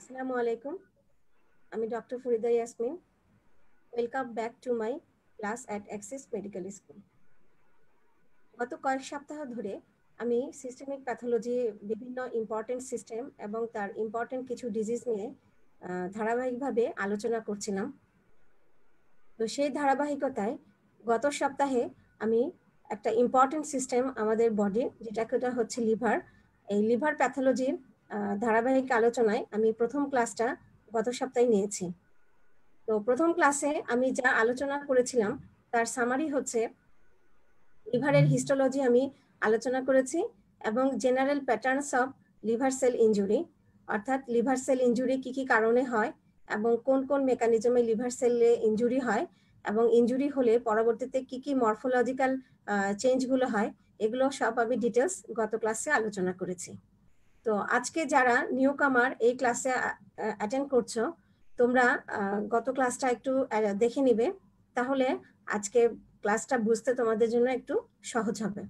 Assalamu alaikum. আমি doctor Farida Yasmin. Welcome back to my class at Axis medical school. গত কয়েক সপ্তাহ ধরে আমি সিস্টেমিক প্যাথোলজি, বিভিন্ন ইম্পর্টেন্ট সিস্টেম এবং তার ইম্পর্টেন্ট কিছু ডিজিজ নিয়ে ধারাবাহিকভাবে আলোচনা করছিলাম। তো সেই ধারাবাহিকতায় গত সপ্তাহে আমি একটা ইম্পর্টেন্ট সিস্টেম আমাদের বডি, যেটা হচ্ছে লিভার, এই লিভার প্যাথোলজির ধারাবাহিক আলোচনায় আমি প্রথম ক্লাসটা গত সপ্তাহে নিয়েছি। তো প্রথম ক্লাসে আমি যা আলোচনা করেছিলাম তার সামারি হচ্ছে লিভারের হিস্টোলজি আমি আলোচনা করেছি এবং general patterns of liver sell injury, অর্থাৎ লিভার সেল ইনজুরি কি কি কারণে হয় এবং কোন কোন মেকানিজমে লিভার সেলে ইনজুরি হয় এবং ইনজুরি হলে পরবর্তীতে কি কি মরফোলজিক্যাল চেঞ্জগুলো হয়, এগুলো সব আমি ডিটেলস গত ক্লাসে আলোচনা করেছি। তো আজকে যারা নিউ কামার এই ক্লাসে অ্যাটেন্ড করছো, তোমরা গত ক্লাসটা একটু দেখে নিবে, তাহলে আজকে ক্লাসটা বুঝতে তোমাদের জন্য একটু সহজ হবে।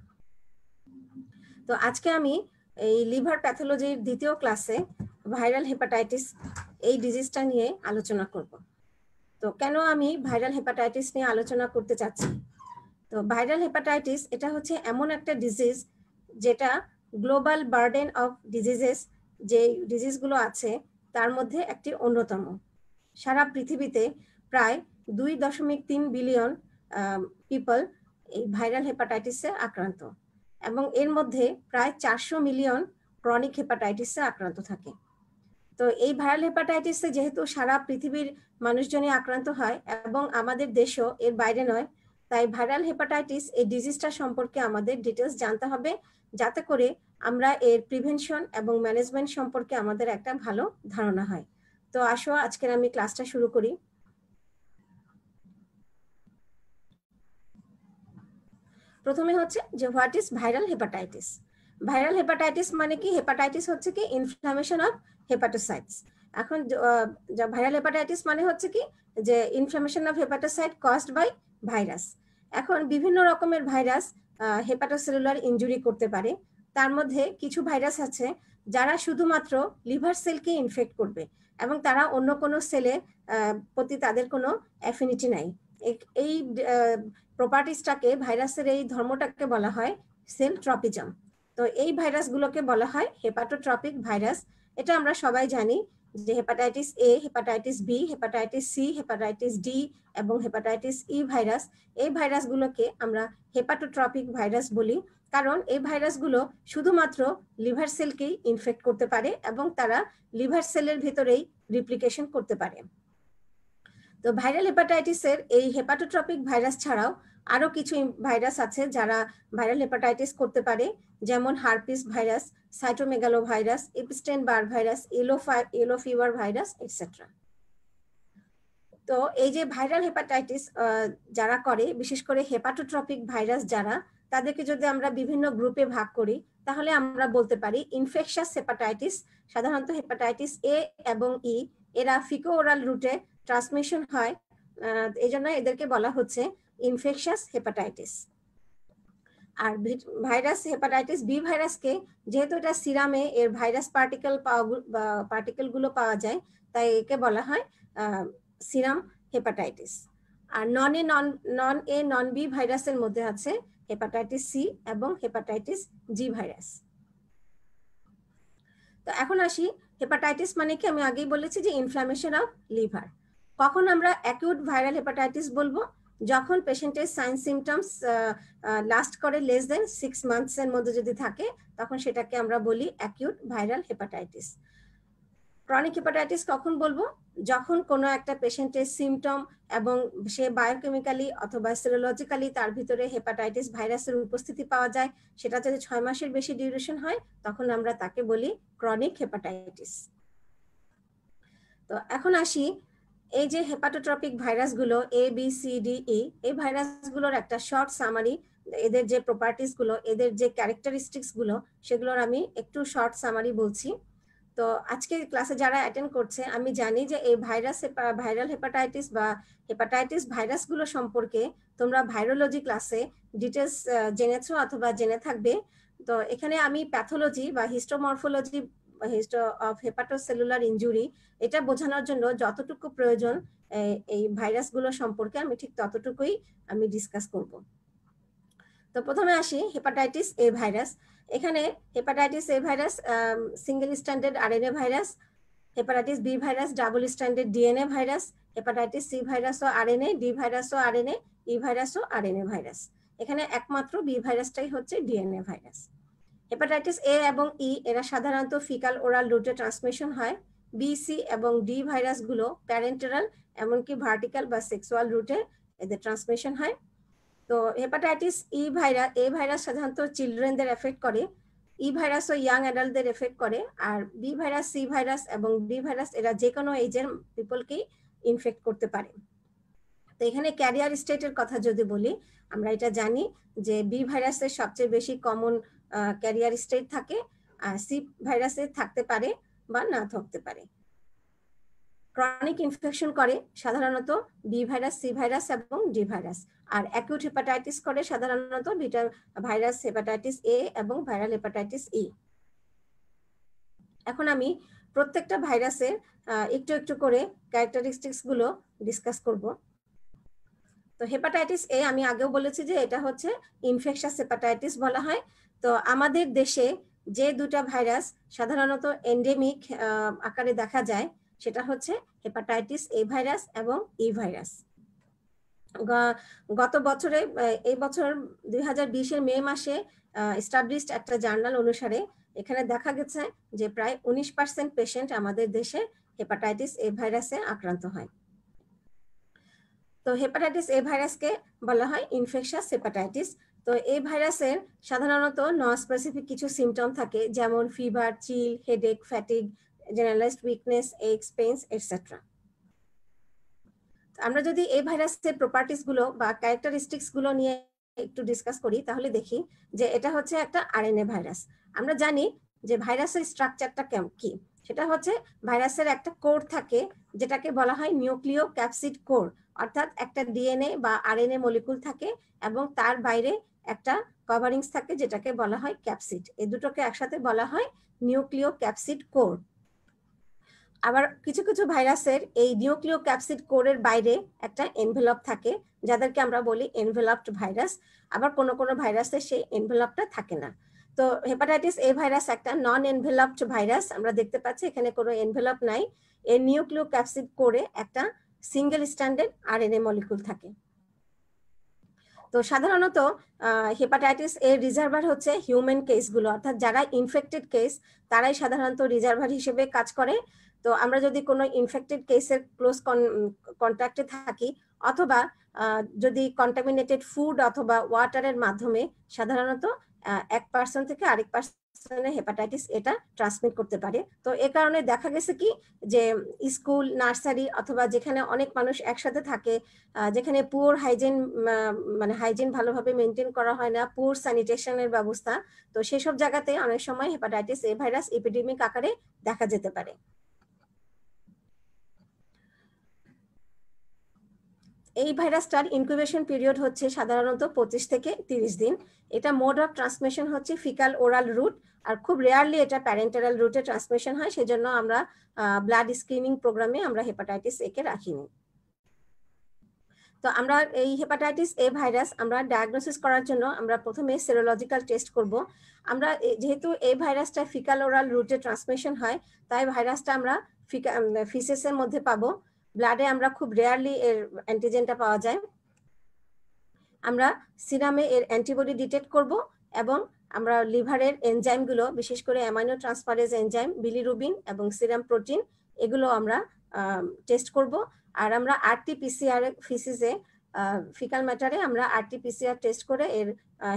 তো আজকে আমি এই লিভার প্যাথোলজির দ্বিতীয় ক্লাসে ভাইরাল হেপাটাইটিস এই ডিজিজটা নিয়ে আলোচনা করব। তো কেন আমি ভাইরাল হেপাটাইটিস নিয়ে আলোচনা করতে চাচ্ছি? তো ভাইরাল হেপাটাইটিস এটা হচ্ছে এমন একটা ডিজিজ যেটা গ্লোবাল বার্ডেন অফ ডিজিজেস, যে ডিজিজগুলো আছে তার মধ্যে একটি অন্যতম। সারা পৃথিবীতে প্রায় 2.3 বিলিয়ন পিপল এই ভাইরাল হেপাটাইটিসে আক্রান্ত এবং এর মধ্যে প্রায় 400 মিলিয়ন ক্রনিক হেপাটাইটিসে আক্রান্ত থাকে। তো এই ভাইরাল হেপাটাইটিসে যেহেতু সারা পৃথিবীর মানুষজনই আক্রান্ত হয় এবং আমাদের দেশও এর বাইরে নয়, তাই ভাইরাল হেপাটাইটিস এই ডিজিজটা সম্পর্কে আমাদের ডিটেলস জানতে হবে, যাতে করে আমরা এর প্রিভেনশন এবং ম্যানেজমেন্ট সম্পর্কে আমাদের একটা ভালো ধারণা হয়। তো আসো আজকের আমি ক্লাসটা শুরু করি। প্রথমে হচ্ছে যে what is viral hepatitis. Viral hepatitis মানে কি? হেপাটাইটিস হচ্ছে কি ইনফ্লামেশন অফ হেপাটোসাইটস। এখন ভাইরাল হেপাটাইটিস মানে হচ্ছে কি যে inflammation of hepatocyte caused by virus. এখন বিভিন্ন রকমের ভাইরাস হেপাটোসেলুলার ইনজুরি করতে পারে। তার মধ্যে কিছু ভাইরাস আছে যারা শুধুমাত্র লিভার সেলকে ইনফেক্ট করবে এবং তারা অন্য কোনো সেলে প্রতি তাদের কোনো অ্যাফিনিটি নাই। এই প্রপার্টিসটাকে, ভাইরাসের এই ধর্মটাকে বলা হয় সেল ট্রপিজম। তো এই ভাইরাসগুলোকে বলা হয় হেপাটোট্রপিক ভাইরাস। এটা আমরা সবাই জানি যে hepatitis A, hepatitis B, hepatitis C, hepatitis D এবং হেপাটাইটিস ই ভাইরাস, এই ভাইরাসগুলোকে আমরা হেপাটোট্রপিক ভাইরাস বলি, কারণ এই ভাইরাসগুলো শুধুমাত্র লিভার সেলকেই ইনফেক্ট করতে পারে এবং তারা লিভার সেলের ভেতরেই রিপ্লিকেশন করতে পারে। তো ভাইরাল হেপাটাইটিসের এই হেপাটোট্রপিক ভাইরাস ছাড়াও আরো কিছু ভাইরাস আছে যারা ভাইরাল হেপাটাইটিস করতে পারে, যেমন herpes virus, cytomegalo virus, Epstein বার virus, yellow fever virus etcetera. তো এই যে ভাইরাল হেপাটাইটিস যারা করে, বিশেষ করে হেপাটোট্রপিক ভাইরাস যারা, তাদেরকে যদি আমরা বিভিন্ন গ্রুপে ভাগ করি তাহলে আমরা বলতে পারি ইনফেকশাস হেপাটাইটিস। সাধারণত হেপাটাইটিস এ এবং ই এরা ফিকো ওরাল রুটে ট্রান্সমিশন হয়, এই জন্য এদেরকে বলা হচ্ছে ইনফেকশাস হেপাটাইটিস। আর ভাইরাস হেপাটাইটিস বি ভাইরাসকে, যেহেতু এটা সিরামে এর ভাইরাস পার্টিকেলগুলো পাওয়া যায়, তাই একে বলা হয় সিরাম হেপাটাইটিস। আর নন এ নন বি ভাইরাসের মধ্যে আছে হেপাটাইটিস সি এবং হেপাটাইটিস জি ভাইরাস। তো এখন আসি, হেপাটাইটিস মানে কি? আমি আগেই বলেছি যে ইনফ্লামেশন অফ লিভার। কখন আমরা অ্যাকিউট ভাইরাল হেপাটাইটিস বলবো? যখন পেশেন্টের সাইন সিমটমস লাস্ট করে লেস দেন 6 মান্থস এর মধ্যে যদি থাকে, তখন সেটাকে আমরা বলি acute viral hepatitis. Chronic hepatitis কখন বলবো? যখন কোনো একটা পেশেন্টের সিমটম এবং সে বায়োকেমিক্যালি অথবা সেরোলজিক্যালি তার ভিতরে হেপাটাইটিস ভাইরাসের উপস্থিতি পাওয়া যায়, সেটা যদি 6 মাসের বেশি ডিউরেশন হয়, তখন আমরা তাকে বলি ক্রনিক হেপাটাইটিস। তো এখন আসি, এই যে হেপাটোট্রপিক ভাইরাসগুলো A B C D E, এই ভাইরাসগুলোর একটা শর্ট সামারি, এদের যে প্রপার্টিস গুলো, এদের যে ক্যারেক্টারিস্টিক্স গুলো, সেগুলোর আমি একটু শর্ট সামারি বলছি। তো আজকে ক্লাসে যারা অ্যাটেন্ড করছে, আমি জানি যে এই ভাইরাল হেপাটাইটিস বা হেপাটাইটিস ভাইরাসগুলো সম্পর্কে তোমরা ভাইরোলজি ক্লাসে ডিটেলস জেনেছো অথবা জেনে থাকবে। তো এখানে আমি প্যাথোলজি বা হিস্টোমরফোলজি হিস্টো অফ হেপাটোসেলুলার ইনজুরি এটা বোঝানোর জন্য যতটুকু প্রয়োজন এই ভাইরাসগুলো সম্পর্কে আমি ঠিক ততটুকুই আমি ডিসকাস করব। তো প্রথমে আসি হেপাটাইটিস এ ভাইরাস। এখানে hepatitis A virus single standard RNA virus, hepatitis B virus double standard DNA virus, hepatitis C virus ও আরএনএ, ডি ভাইরাস ও আরএনএ, ই ভাইরাস ও আরএনএ ভাইরাস। এখানে একমাত্র বি ভাইরাসটাই হচ্ছে ডিএনএ ভাইরাস। হেপাটাইটিস এ এবং ই এরা সাধারণত ফিকাল ওরাল রুটে ট্রান্সমিশন হয়। বি, সি এবং ডি ভাইরাসগুলো প্যারেন্টেরাল এমনকি ভার্টিক্যাল বা সেক্সুয়াল রুটে এদের ট্রান্সমিশন হয়। তো হেপাটাইটিস ই ভাইরাস এ ভাইরাস সাধারণত চিলড্রেনদের এফেক্ট করে, ই ভাইরাস ও ইয়াং অ্যাডাল্টদের এফেক্ট করে, আর বি ভাইরাস, সি ভাইরাস এবং ডি ভাইরাস এরা যে কোনো এজের পিপলকেই ইনফেক্ট করতে পারে। তো এখানে ক্যারিয়ার স্টেটের কথা যদি বলি, আমরা এটা জানি যে বি ভাইরাসের সবচেয়ে বেশি কমন ক্যারিয়ার স্টেট থাকে, আর সি ভাইরাসে থাকতে পারে বা না থাকতে পারে। ক্রনিক ইনফেকশন করে সাধারণত বি ভাইরাস, সি ভাইরাস এবং ডি ভাইরাস, আর অ্যাকিউট হেপাটাইটিস করে সাধারণত বিটা ভাইরাস হেপাটাইটিস এ এবং ভাইরাল হেপাটাইটিস ই। এখন আমি প্রত্যেকটা ভাইরাসের একটু একটু করে ক্যারেক্টারিস্টিক্স গুলো ডিসকাস করব। তো হেপাটাইটিস এ আমি আগেও বলেছি যে এটা হচ্ছে ইনফেকশাস হেপাটাইটিস বলা হয়। তো আমাদের দেশে যে দুটা ভাইরাস সাধারণত এন্ডেমিক আকারে দেখা যায় সেটা হচ্ছে হেপাটাইটিস এ ভাইরাস এবং ই ভাইরাস। গত বছরে এই বছর 2020-এর মে মাসে এস্টাবলিশড একটা জার্নাল অনুসারে এখানে দেখা গেছে যে প্রায় 19% পেশেন্ট আমাদের দেশে হেপাটাইটিস এ ভাইরাসে আক্রান্ত হয়। তো হেপাটাইটিস এ ভাইরাসকে বলা হয় ইনফেকশাস হেপাটাইটিস। তো এই ভাইরাসের সাধারণত নন স্পেসিফিক কিছু সিমটম থাকে, যেমন fever, chill, headache, fatigue, generalized weakness, aches, pains etcetera. আমরা যদি এই ভাইরাসের প্রপার্টিস গুলো বা ক্যারেক্টারিস্টিক্স গুলো নিয়ে একটু ডিসকাস করি তাহলে দেখি যে এটা হচ্ছে একটা আরএনএ ভাইরাস। আমরা জানি যে ভাইরাসের স্ট্রাকচারটা কি, সেটা হচ্ছে ভাইরাসের একটা কোর থাকে যেটাকে বলা হয় নিউক্লিও ক্যাপসিড কোর, অর্থাৎ একটা ডিএনএ বা আরএনএ মলিকুল থাকে এবং তার বাইরে একটা কভারিংস থাকে যেটাকে বলা হয় ক্যাপসিড। এই দুটোকে একসাথে বলা হয় নিউক্লিও ক্যাপসিড কোর। আবার কিছু কিছু ভাইরাসের এই নিউক্লিও ক্যাপসিড কোরের বাইরে একটা এনভেলপ থাকে যাদেরকে আমরা বলি এনভেলপড ভাইরাস। আবার কোনো কোনো ভাইরাসের সেই এনভেলপটা থাকে না। তো হেপাটাইটিস এ ভাইরাস একটা নন এনভেলপড ভাইরাস, আমরা দেখতে পাচ্ছি এখানে কোনো এনভেলপ নাই। এর নিউক্লিও ক্যাপসিড কোরে একটা সিঙ্গেল স্ট্যান্ডার্ড আরএনএ মলিকুল থাকে। তো সাধারণত হেপাটাইটিস এর রিজার্ভার হচ্ছে হিউম্যান কেসগুলো, অর্থাৎ যারা ইনফেক্টেড কেস তারাই সাধারণত রিজার্ভার হিসেবে কাজ করে। তো আমরা যদি কোনো ইনফেক্টেড কেসের ক্লোজ কন্ট্যাক্টে থাকি অথবা যদি কন্টামিনেটেড ফুড অথবা ওয়াটারের মাধ্যমে সাধারণত এক পার্সন থেকে আরেক পার্সনে হেপাটাইটিস এটা ট্রান্সমিট করতে পারে। তো এ কারণে দেখা গেছে কি যে স্কুল, নার্সারি অথবা যেখানে অনেক মানুষ একসাথে থাকে, যেখানে পুয়ার হাইজিন মানে হাইজিন ভালোভাবে মেনটেন করা হয় না, পুয়ার স্যানিটেশনের ব্যবস্থা, তো সেসব জায়গাতে অনেক সময় হেপাটাইটিস এ ভাইরাস এপিডেমিক আকারে দেখা যেতে পারে। এই ভাইরাসটার ইনকিউবেশন পিরিয়ড হচ্ছে সাধারণত 25 থেকে 30 দিন। এটা মোড অফ ট্রান্সমিশন হচ্ছে ফিকাল ওরাল রুট, আর খুব রেয়ারলি এটা প্যারেন্টারাল রুটে ট্রান্সমিশন হয়, সেজন্য আমরা ব্লাড স্ক্রিনিং প্রোগ্রামে আমরা হেপাটাইটিস এ কে রাখিনি। তো আমরা এই হেপাটাইটিস এ ভাইরাস আমরা ডায়াগনোসিস করার জন্য আমরা প্রথমে সেরোলজিক্যাল টেস্ট করব। আমরা যেহেতু এই ভাইরাসটা ফিকাল ওরাল রুটে ট্রান্সমিশন হয়, তাই ভাইরাসটা আমরা ফিসেসের মধ্যে পাবো। ব্লাডে আমরা খুব রেয়ারলি এর অ্যান্টিজেনটা পাওয়া যায়। আমরা সিরামে এর অ্যান্টিবডি ডিটেক্ট করব এবং আমরা লিভারের এনজাইমগুলো, বিশেষ করে অ্যামাইনো ট্রান্সফারেজ এনজাইম, বিলিরুবিন এবং সিরাম প্রোটিন, এগুলো আমরা টেস্ট করব। আর আমরা আরটি-পিসিআর ফিসিসে ফিকাল ম্যাটারে আমরা আরটি-পিসিআর টেস্ট করে এর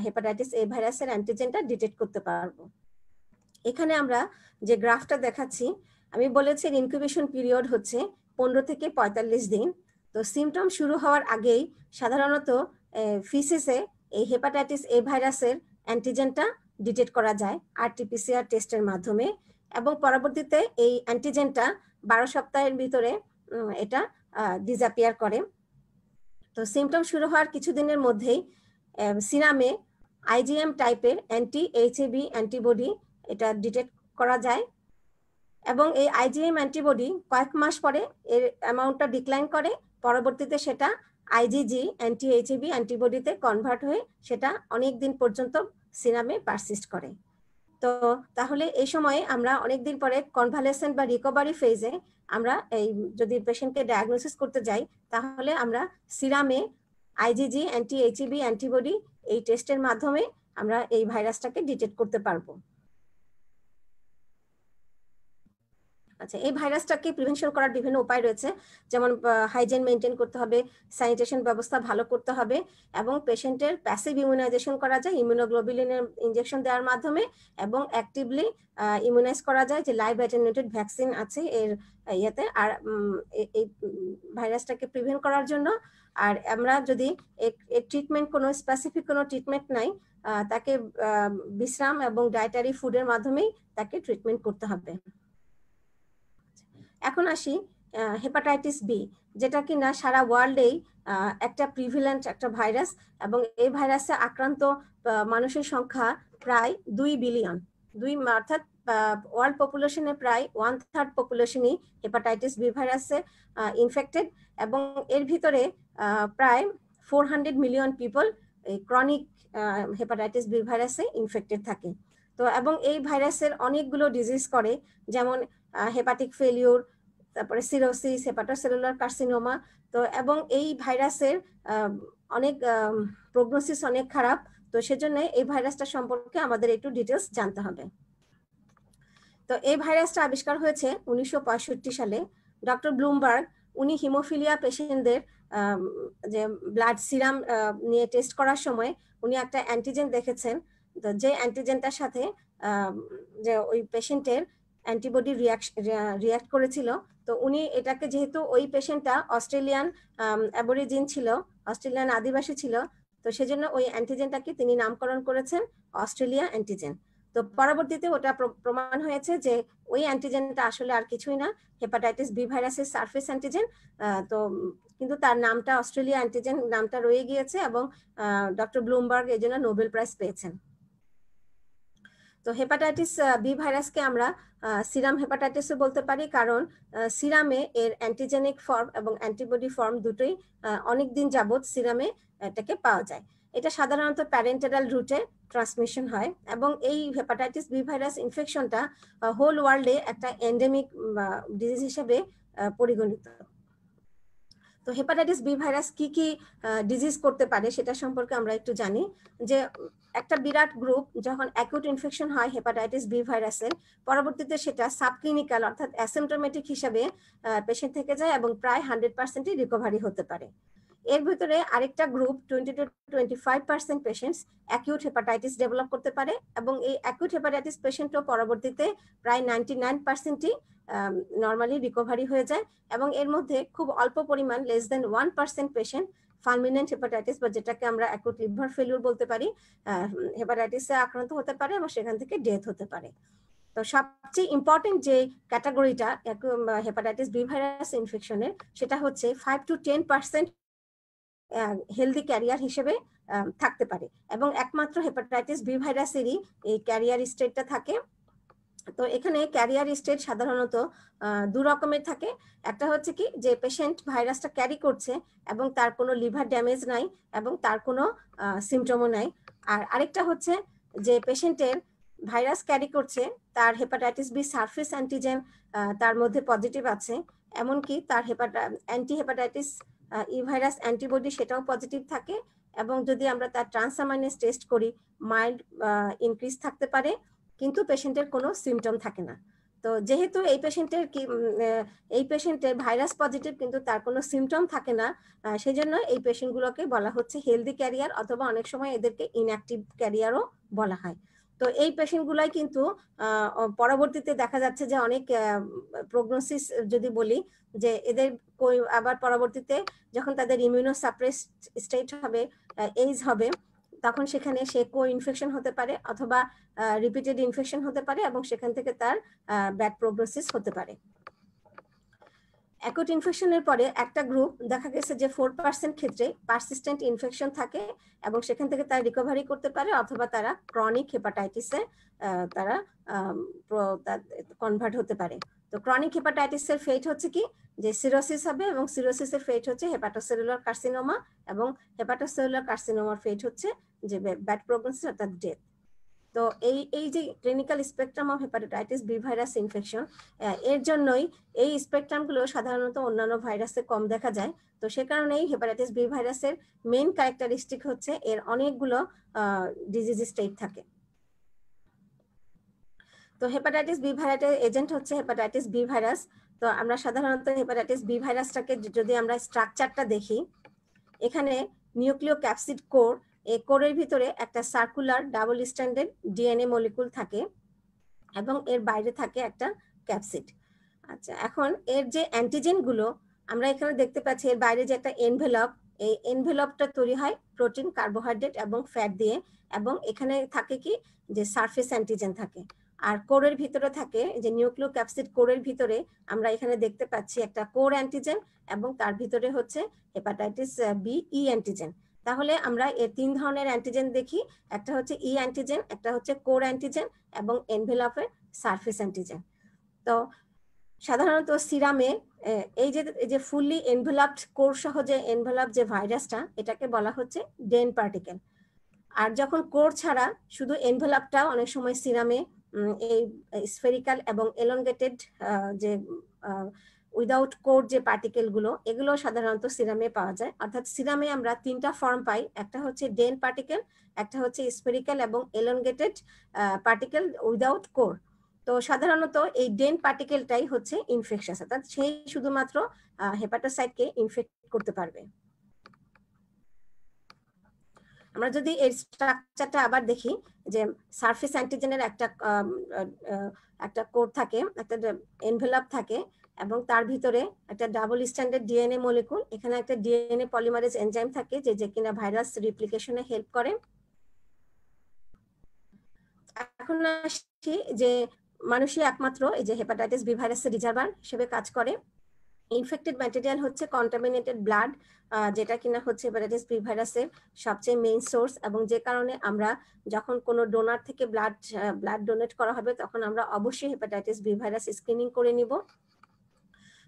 হেপাটাইটিস এ ভাইরাসের অ্যান্টিজেনটা ডিটেক্ট করতে পারবো। এখানে আমরা যে গ্রাফটা দেখাচ্ছি, আমি বলেছি ইনকিউবেশন পিরিয়ড হচ্ছে 15 থেকে 45 দিন। তো সিমটম শুরু হওয়ার আগেই সাধারণত ফিসিসে এই হেপাটাইটিস এ ভাইরাসের অ্যান্টিজেনটা ডিটেক্ট করা যায় আরটি-পিসিআর টেস্টের মাধ্যমে, এবং পরবর্তীতে এই অ্যান্টিজেনটা 12 সপ্তাহের ভিতরে এটা ডিসঅ্যাপিয়ার করে। তো সিমটম শুরু হওয়ার কিছুদিনের মধ্যেই সিরামে আইজিএম টাইপের অ্যান্টি এইচএবি অ্যান্টিবডি এটা ডিটেক্ট করা যায়। এবং এই আইজিএম অ্যান্টিবডি কয়েক মাস পরে এর অ্যামাউন্টটা ডিক্লাইন করে, পরবর্তীতে সেটা আইজিজি অ্যান্টি এইচআইভি অ্যান্টিবডিতে কনভার্ট হয়ে সেটা অনেক দিন পর্যন্ত সিরামে পারসিস্ট করে। তো তাহলে এই সময়ে আমরা অনেকদিন পরে কনভালেসেন্ট বা রিকভারি ফেজে আমরা এই যদি পেশেন্টকে ডায়াগনোসিস করতে যাই, তাহলে আমরা সিরামে আইজিজি অ্যান্টি এইচআইভি অ্যান্টিবডি এই টেস্টের মাধ্যমে আমরা এই ভাইরাসটাকে ডিটেক্ট করতে পারবো। আচ্ছা, এই ভাইরাসটাকে প্রিভেনশন করার বিভিন্ন উপায় রয়েছে, যেমন হাইজিন মেনটেন করতে হবে, স্যানিটেশন ব্যবস্থা ভালো করতে হবে, এবং পেশেন্টের প্যাসিভ ইমিউনাইজেশন করা যায় ইমিউনোগ্লোবুলিনের ইনজেকশন দেওয়ার মাধ্যমে, এবং অ্যাক্টিভলি ইমিউনাইজ করা যায় যে লাইভ অ্যাটেনুয়েটেড ভ্যাকসিন আছে এর ইয়েতে। আর এই ভাইরাসটাকে প্রিভেন্ট করার জন্য, আর আমরা যদি এর ট্রিটমেন্ট কোনো স্পেসিফিক কোনো ট্রিটমেন্ট নাই, তাকে বিশ্রাম এবং ডায়েটারি ফুডের মাধ্যমেই তাকে ট্রিটমেন্ট করতে হবে। এখন আসি হেপাটাইটিস বি, যেটা কিনা সারা ওয়ার্ল্ডেই একটা প্রিভিলেন্ট একটা ভাইরাস, এবং এই ভাইরাসে আক্রান্ত মানুষের সংখ্যা প্রায় 2 বিলিয়ন, অর্থাৎ ওয়ার্ল্ড পপুলেশনে প্রায় 1/3 পপুলেশনই হেপাটাইটিস বি ভাইরাসে ইনফেক্টেড, এবং এর ভিতরে প্রায় 400 মিলিয়ন পিপল এই ক্রনিক হেপাটাইটিস বি ভাইরাসে ইনফেক্টেড থাকে। তো এবং এই ভাইরাসের অনেকগুলো ডিজিজ করে, যেমন হেপাটিক ফেলিউর, তারপরে সিরোসিস, হেপাটোসেলুলার কার্সিনোমা। তো এবং এই ভাইরাসের অনেক প্রগনোসিস অনেক খারাপ, তো সেজন্য এই ভাইরাসটা সম্পর্কে আমাদের একটু ডিটেলস জানতে হবে। তো এই ভাইরাসটা আবিষ্কার হয়েছে 1965 সালে। ডক্টর ব্লুমবার্গ উনি হিমোফিলিয়া পেশেন্টদের যে ব্লাড সিরাম নিয়ে টেস্ট করার সময় উনি একটা অ্যান্টিজেন দেখেছেন, তো যে অ্যান্টিজেনটার সাথে যে ওই পেশেন্টের অ্যান্টিবডি রিয়াক্ট করেছিল, তো উনি এটাকে, যেহেতু ওই পেশেন্টটা অস্ট্রেলিয়ান অ্যাবরিজিন ছিল, অস্ট্রেলিয়ান আদিবাসী ছিল, তো সেজন্য ওই অ্যান্টিজেনটাকে তিনি নামকরণ করেছেন অস্ট্রেলিয়া অ্যান্টিজেন। তো পরবর্তীতে ওটা প্রমাণ হয়েছে যে ওই অ্যান্টিজেনটা আসলে আর কিছুই না, হেপাটাইটিস বি ভাইরাসের সারফেস অ্যান্টিজেন। তো কিন্তু তার নামটা অস্ট্রেলিয়া অ্যান্টিজেন নামটা রয়ে গিয়েছে, এবং ডক্টর ব্লুমবার্গ এই জন্য নোবেল প্রাইজ পেয়েছেন। তো হেপাটাইটিস বি ভাইরাসকে আমরা সিরাম হেপাটাইটিসও বলতে পারি, কারণ সিরামে এর অ্যান্টিজেনিক ফর্ম এবং অ্যান্টিবডি ফর্ম দুটোই অনেক দিন যাবত সিরামে এটাকে পাওয়া যায়। এটা সাধারণত প্যারেন্টারাল রুটে ট্রান্সমিশন হয়, এবং এই হেপাটাইটিস বি ভাইরাস ইনফেকশনটা হোল ওয়ার্ল্ডে একটা এন্ডেমিক ডিজিজ হিসেবে পরিগণিত। তো হেপাটাইটিস বি ভাইরাস কি কি ডিজিজ করতে পারে সেটা সম্পর্কে আমরা একটু জানি, যে একটা বিরাট গ্রুপ যখন অ্যাকুট ইনফেকশন হয় হেপাটাইটিস বি ভাইরাসের, পরবর্তীতে সেটা সাবক্লিনিক্যাল অর্থাৎ অ্যাসিমটোমেটিক হিসেবে পেশেন্ট থেকে যায়, এবং প্রায় 100%ই রিকভারি হতে পারে। এর ভিতরে আরেকটা group 20 to 25% patients acute hepatitis develop করতে পারে, এবং এই অ্যাকিউট হেপাটাইটিস পেশেন্টও পরবর্তীতে প্রায় 99%ই নর্মালি রিকভারি হয়ে যায়, এবং এর মধ্যে খুব অল্প পরিমাণ less than 1% পেশেন্ট ফালমিনেন্ট হেপাটাইটিস, বা যেটাকে আমরা অ্যাকুট লিভার ফেলিউর বলতে পারি, হেপাটাইটিসে আক্রান্ত হতে পারে এবং সেখান থেকে ডেথ হতে পারে। তো সবচেয়ে ইম্পর্টেন্ট যে ক্যাটাগরিটা হেপাটাইটিস বি ভাইরাস ইনফেকশনের, সেটা হচ্ছে 5 to 10% হেলদি ক্যারিয়ার হিসেবে থাকতে পারে, এবং একমাত্র হেপাটাইটিস বি ভাইরাসেরই এই ক্যারিয়ার স্টেটটা থাকে। তো এখানে ক্যারিয়ার স্টেট সাধারণত দু রকমের থাকে। একটা হচ্ছে কি, যে পেশেন্ট ভাইরাসটা ক্যারি করছে এবং তার কোনো লিভার ড্যামেজ নাই এবং তার কোনো সিমটমও নাই। আর আরেকটা হচ্ছে যে পেশেন্টের ভাইরাস ক্যারি করছে, তার হেপাটাইটিস বি সারফেস অ্যান্টিজেন তার মধ্যে পজিটিভ আছে, এমনকি তার anti hepatitis E virus antibody সেটাও পজিটিভ থাকে, এবং যদি আমরা তার ট্রান্সামাইনেস টেস্ট করি মাইল্ড ইনক্রিজ থাকতে পারে, কিন্তু পেশেন্টের কোনো সিমটম থাকে না। তো যেহেতু এই পেশেন্টের ভাইরাস পজিটিভ কিন্তু তার কোনো সিমটম থাকে না, সেই জন্য এই পেশেন্টগুলোকে বলা হচ্ছে হেলদি ক্যারিয়ার, অথবা অনেক সময় এদেরকে ইনঅ্যাক্টিভ ক্যারিয়ারও বলা হয়। তো এই পেশেন্টগুলাই কিন্তু পরবর্তীতে দেখা যাচ্ছে যে অনেক প্রগনোসিস যদি বলি, যে এদের আবার পরবর্তীতে যখন তাদের ইমিউনো সাপ্রেসড স্টেট হবে, এইজ হবে, তখন সেখানে সে কো ইনফেকশন হতে পারে অথবা রিপিটেড ইনফেকশন হতে পারে, এবং সেখান থেকে তার ব্যাড প্রগনোসিস হতে পারে। অ্যাকুট ইনফেকশনের পরে একটা গ্রুপ দেখা গেছে যে 4% ক্ষেত্রে পারসিস্টেন্ট ইনফেকশন থাকে এবং সেখান থেকে তারা রিকভারি করতে পারে, অথবা তারা ক্রনিক হেপাটাইটিসে তারা কনভার্ট হতে পারে। তো ক্রনিক হেপাটাইটিসের ফেট হচ্ছে কি, যে সিরোসিস হবে, এবং সিরোসিসের ফেট হচ্ছে হেপাটোসেলুলার কার্সিনোমা, এবং হেপাটোসেলুলার কার্সিনোমার ফেট হচ্ছে যে ব্যাড প্রগনোসিস অর্থাৎ ডেথ। তো এই যে clinical spectrum of hepatitis B virus infection, এর জন্যই এই স্পেকট্রামগুলো সাধারণত অন্যান্য ভাইরাসে কম দেখা যায়। তো সে কারণেই হেপাটাইটিস বি ভাইরাসের মেইন ক্যারেক্টারিস্টিক হচ্ছে এর অনেকগুলো ডিজিজ স্টেট থাকে। তো হেপাটাইটিস বি ভাইরাসের এজেন্ট হচ্ছে হেপাটাইটিস বি ভাইরাস। তো আমরা সাধারণত হেপাটাইটিস বি ভাইরাসটাকে যদি আমরা স্ট্রাকচারটা দেখি, এখানে নিউক্লিও ক্যাপসিড কোর, এই কোরের ভিতরে একটা circular double standard DNA molecule থাকে এবং এর বাইরে থাকে একটা ক্যাপসিড। আচ্ছা, এখন এর যে অ্যান্টিজেন গুলো আমরা এখানে দেখতে পাচ্ছি, এর বাইরে যে একটা এনভেলপ, এই এনভেলপটা তৈরি হয় প্রোটিন, কার্বোহাইড্রেট এবং ফ্যাট দিয়ে, এবং এখানে থাকে কি, যে সারফেস অ্যান্টিজেন থাকে। আর কোরের ভিতরে থাকে যে নিউক্লিও ক্যাপসিড কোরের ভিতরে আমরা এখানে দেখতে পাচ্ছি একটা কোর অ্যান্টিজেন, এবং তার ভিতরে হচ্ছে হেপাটাইটিস বি ই অ্যান্টিজেন। তাহলে আমরা এর 3 ধরনের অ্যান্টিজেন দেখি, একটা হচ্ছে ই অ্যান্টিজেন, একটা হচ্ছে কোর অ্যান্টিজেন, এবং এনভেলপের সারফেস অ্যান্টিজেন। তো সাধারণত সিরামে এই যে ফুললি এনভেলপড কোর সহ যে এনভেলপ যে ভাইরাসটা, এটাকে বলা হচ্ছে ডেন পার্টিকেল। আর যখন কোর ছাড়া শুধু এনভেলপটা অনেক সময় সিরামে এই স্ফেরিক্যাল এবং এলনগেটেড যে উইদাউট কোর যে পার্টিকেল গুলো, এগুলো সাধারণত সিরামে পাওয়া যায়। অর্থাৎ সিরামে আমরা 3টা ফর্ম পাই, একটা হচ্ছে ডেন পার্টিকেল, একটা হচ্ছে স্ফেরিক্যাল এবং এলনগেটেড পার্টিকেল উইদাউট কোর। তো সাধারণত এই ডেন পার্টিকেলটাই হচ্ছে ইনফেকশাস, অর্থাৎ সেই শুধুমাত্র হেপাটোসাইটকে ইনফেক্ট করতে পারবে। আমরা যদি এর স্ট্রাকচারটা আবার দেখি, যে সারফেস অ্যান্টিজেনের একটা কোড থাকে, একটা এনভেলপ থাকে, এবং তার ভিতরে একটা ডাবল স্ট্যান্ডার্ড ডিএনএ মলিকুল, এখানে একটা ডিএনএ পলিমারেজ এনজাইম থাকে যে কিনা ভাইরাস রিপ্লিকেশনে হেল্প করে। এখন আসি যে মানুষই একমাত্র এই যে হেপাটাইটিস বি ভাইরাসের রিজার্ভার হিসেবে কাজ করে। ইনফেক্টেড ম্যাটেরিয়াল হচ্ছে কন্টামিনেটেড ব্লাড, যেটা কিনা হচ্ছে হেপাটাইটিস বি ভাইরাসের সবচেয়ে মেইন সোর্স, এবং যে কারণে আমরা যখন কোনো ডোনার থেকে ব্লাড ডোনেট করা হবে, তখন আমরা অবশ্যই হেপাটাইটিস বি ভাইরাস স্ক্রিনিং করে নিব।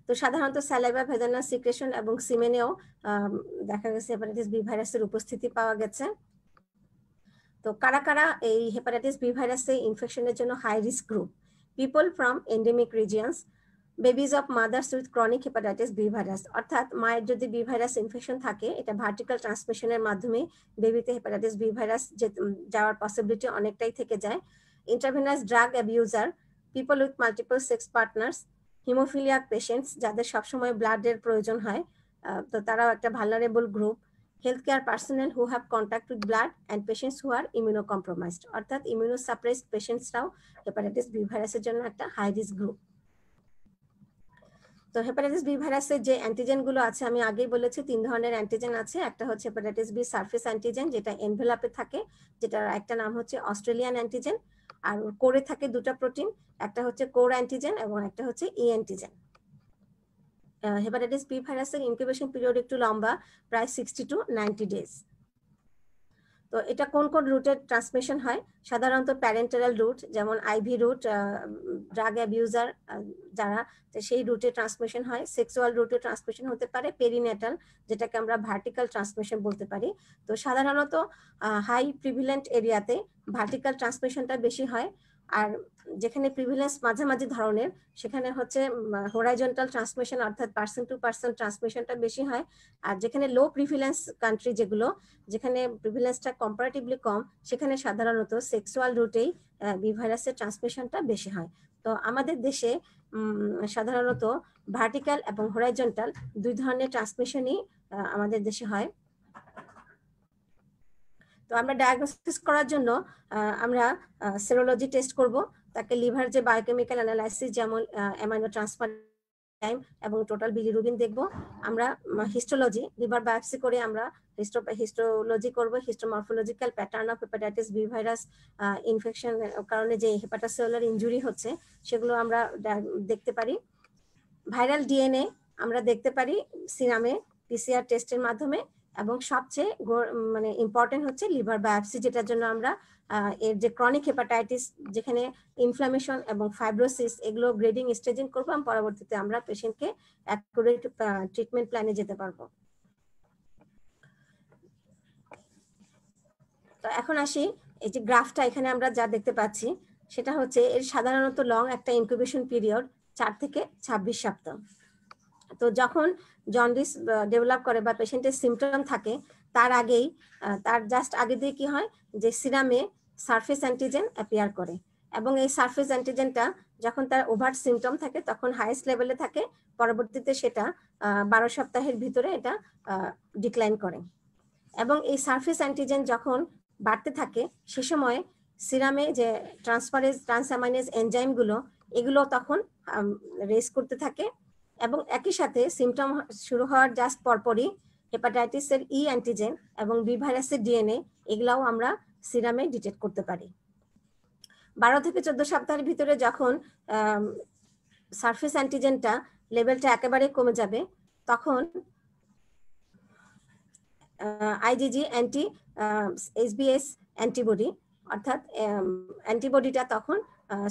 তো সাধারণত স্যালাইভা, ভেজানাল সিক্রেশন এবং সিমেনেও দেখা গেছে হেপাটাইটিস বি ভাইরাসের উপস্থিতি পাওয়া গেছে। তো কারা কারা এই হেপাটাইটিস বি ভাইরাসে ইনফেকশনের জন্য high risk group? People from endemic regions, babies of mothers with chronic hepatitis B virus, অর্থাৎ মায়ের যদি বি ভাইরাস ইনফেকশন থাকে, এটা ভার্টিক্যাল ট্রান্সমিশনের মাধ্যমে বেবিতে হেপাটাইটিস বি ভাইরাস যাওয়ার পসিবিলিটি অনেকটাই থেকে যায়। Intravenous drug abuser, people with multiple sex partners, haemophilia patients যাদের সবসময় ব্লাডের প্রয়োজন হয়, তো তারাও একটা vulnerable group. healthcare personnel who have contact with blood and patients who are immunocompromised, অর্থাৎ immunosuppressed পেশেন্টসরাও হেপাটাইটিস বি ভাইরাসের জন্য একটা হাই রিস্ক গ্রুপ। তো হেপাটাইটিস বি ভাইরাসের যে অ্যান্টিজেন গুলো আছে, আমি আগেই বলেছি 3 ধরনের অ্যান্টিজেন আছে। একটা হচ্ছে হেপাটাইটিস বি সারফেস অ্যান্টিজেন, যেটা এনভেলপে থাকে, যেটার একটা নাম হচ্ছে অস্ট্রেলিয়ান অ্যান্টিজেন, আর কোরে থাকে 2টা প্রোটিন, একটা হচ্ছে কোর অ্যান্টিজেন এবং একটা হচ্ছে ই অ্যান্টিজেন। হেপাটাইটিস বি ভাইরাসের ইনকিউবেশন পিরিয়ড একটু লম্বা, প্রায় 60 to 90 ডেজ। তো এটা কোন কোন রুটে ট্রান্সমিশন হয়? সাধারণত প্যারেন্টারাল রুট, যেমন আইভি রুট, ড্রাগ অ্যাবিউজার যারা, সেই রুটে ট্রান্সমিশন হয়। সেক্সুয়াল রুটে ট্রান্সমিশন হতে পারে, পেরিনেটাল, যেটাকে আমরা ভার্টিক্যাল ট্রান্সমিশন বলতে পারি। তো সাধারণত হাই প্রিভিলেন্ট এরিয়াতে ভার্টিক্যাল ট্রান্সমিশনটা বেশি হয়, আর যেখানে প্রিভিলেন্স মাঝামাঝি ধরনের, সেখানে হচ্ছে হরাইজন্টাল ট্রান্সমিশন অর্থাৎ পার্সন টু পার্সন ট্রান্সমিশনটা বেশি হয়। আর যেখানে লো প্রিভিলেন্স কান্ট্রি, যেখানে প্রিভিলেন্সটা কম্পারেটিভলি কম, সেখানে সাধারণত সেক্সুয়াল রুটেই বি ভাইরাসের ট্রান্সমিশনটা বেশি হয়। তো আমাদের দেশে সাধারণত ভার্টিক্যাল এবং হরাইজন্টাল 2 ধরনের ট্রান্সমিশনই আমাদের দেশে হয়। তো আমরা ডায়াগনোসিস করার জন্য আমরা সেরোলজি টেস্ট করব, তাকে লিভার যে বায়োকেমিক্যাল অ্যানালাইসিস, যেমন অ্যামাইনো ট্রান্সফার টাইম এবং টোটাল বিলিরুবিন দেখব। আমরা হিস্টোলজি, লিভার বায়োপসি করে আমরা হিস্টোলজি করব, histomorphological pattern of hepatitis B virus infection কারণে যে হেপাটোসেলুলার ইনজুরি হচ্ছে, সেগুলো আমরা দেখতে পারি। ভাইরাল ডিএনএ আমরা দেখতে পারি সিরামে পিসিআর টেস্টের মাধ্যমে, এবং সবচেয়ে মানে ইম্পর্টেন্ট হচ্ছে লিভার বায়োপসি, যেটার জন্য আমরা এর যে ক্রনিক হেপাটাইটিস, যেখানে ইনফ্লামেশন এবং ফাইব্রোসিস এগুলো গ্রেডিং স্টেজিং করবো, পরবর্তীতে আমরা পেশেন্টকে অ্যাকুরেট ট্রিটমেন্ট প্ল্যানে যেতে পারবো। তো এখন আসি, এই যে গ্রাফটা এখানে আমরা যা দেখতে পাচ্ছি সেটা হচ্ছে এর সাধারণত লং একটা ইনকিউবেশন পিরিয়ড 4 থেকে 26 সপ্তাহ। তো যখন জন্ডিস ডেভেলপ করে বা পেশেন্টের সিমটম থাকে তার আগেই, তার জাস্ট আগে দিয়ে কি হয় যে সিরামে সারফেস অ্যান্টিজেন অ্যাপিয়ার করে, এবং এই সারফেস অ্যান্টিজেনটা যখন তার ওভার সিমটম থাকে তখন হাইয়েস্ট লেভেলে থাকে, পরবর্তীতে সেটা 12 সপ্তাহের ভিতরে এটা ডিক্লাইন করে। এবং এই সারফেস অ্যান্টিজেন যখন বাড়তে থাকে সে সময় সিরামে যে ট্রান্সঅ্যামাইনেজ এনজাইমগুলো এগুলো তখন রেজ করতে থাকে, এবং একই সাথে সিমটম শুরু হওয়ার জাস্ট পরপরই হেপাটাইটিসের ই অ্যান্টিজেন এবং বি ভাইরাসের ডিএনএ এগুলাও আমরা সিরামে ডিটেক্ট করতে পারি। 12 থেকে 14 সপ্তাহের ভিতরে যখন সারফেস অ্যান্টিজেনটা লেভেলটা একেবারে কমে যাবে, তখন আইজিজি অ্যান্টি এসবিএস অ্যান্টিবডি, অর্থাৎ অ্যান্টিবডিটা তখন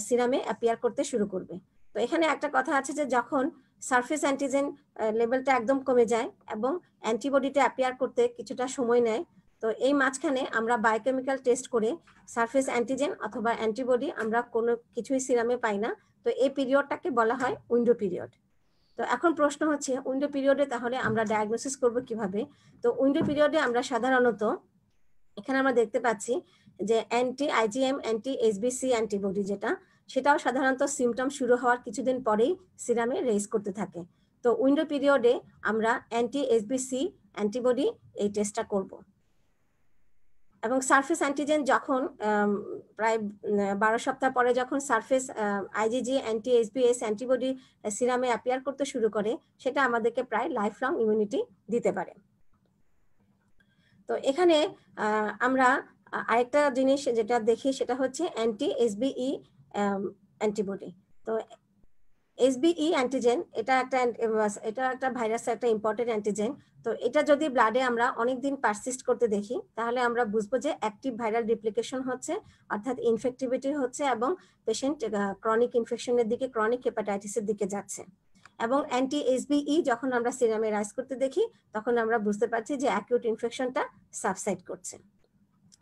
সিরামে অ্যাপিয়ার করতে শুরু করবে। তো এখানে একটা কথা আছে যে যখন সারফেস অ্যান্টিজেন লেভেলটা একদম কমে যায় এবং অ্যান্টিবডিটা অ্যাপিয়ার করতে কিছুটা সময় নেয়, তো এই মাঝখানে আমরা বায়োকেমিক্যাল টেস্ট করে সারফেস অ্যান্টিজেন অথবা অ্যান্টিবডি আমরা কোনো কিছুই সিরামে পাই না। তো এই পিরিয়ডটাকে বলা হয় উইন্ডো পিরিয়ড। তো এখন প্রশ্ন হচ্ছে উইন্ডো পিরিয়ডে তাহলে আমরা ডায়াগনোসিস করব কিভাবে? তো উইন্ডো পিরিয়ডে আমরা সাধারণত এখানে আমরা দেখতে পাচ্ছি যে anti IgM anti SBC antibody যেটা, সেটাও সাধারণত সিমটম শুরু হওয়ার কিছুদিন পরেই সিরামে রেজ করতে থাকে। তো উইন্ডো পিরিয়ডে আমরা অ্যান্টি এসবিসি অ্যান্টিবডি এই টেস্টটা করব। এবং সারফেস অ্যান্টিজেন যখন প্রায় 12 সপ্তাহ পরে যখন surface IgG anti HBs antibody সিরামে অ্যাপিয়ার করতে শুরু করে, সেটা আমাদেরকে প্রায় লাইফ লং ইমিউনিটি দিতে পারে। তো এখানে আমরা আরেকটা জিনিস যেটা দেখি সেটা হচ্ছে অ্যান্টি এসবিই অ্যান্টিবডি। তো এসবিই অ্যান্টিজেন এটা একটা ভাইরাস, একটা ইম্পর্টেন্ট অ্যান্টিজেন। তো এটা যদি ব্লাডে আমরা অনেকদিন পারসিস্ট করতে দেখি তাহলে আমরা বুঝবো যে অ্যাক্টিভ ভাইরাল রিপ্লিকেশন হচ্ছে, অর্থাৎ ইনফেক্টিভিটি হচ্ছে, এবং পেশেন্ট ক্রনিক ইনফেকশনের দিকে, ক্রনিক হেপাটাইটিসের দিকে যাচ্ছে। এবং অ্যান্টি এসবিই যখন আমরা সিরামে রাইজ করতে দেখি তখন আমরা বুঝতে পারছি যে অ্যাকিউট ইনফেকশনটা সাবসাইড করছে।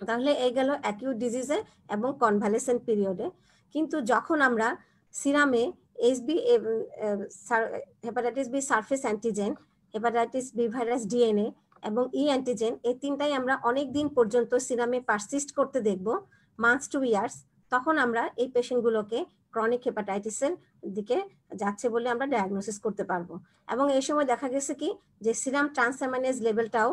তাহলে এই গেল অ্যাকিউট ডিজিজে এবং কনভালেসেন্ট পিরিয়ডে। কিন্তু যখন আমরা সিরামে hepatitis B surface antigen, hepatitis B virus DNA এবং ই অ্যান্টিজেন, এই তিনটাই আমরা অনেক দিন পর্যন্ত সিরামে পারসিস্ট করতে দেখব, মান্থস টু ইয়ার্স, তখন আমরা এই পেশেন্টগুলোকে ক্রনিক হেপাটাইটিসের দিকে যাচ্ছে বলে আমরা ডায়াগনোসিস করতে পারবো। এবং এই সময় দেখা গেছে কি যে সিরাম ট্রান্সঅ্যামাইনেজ লেভেলটাও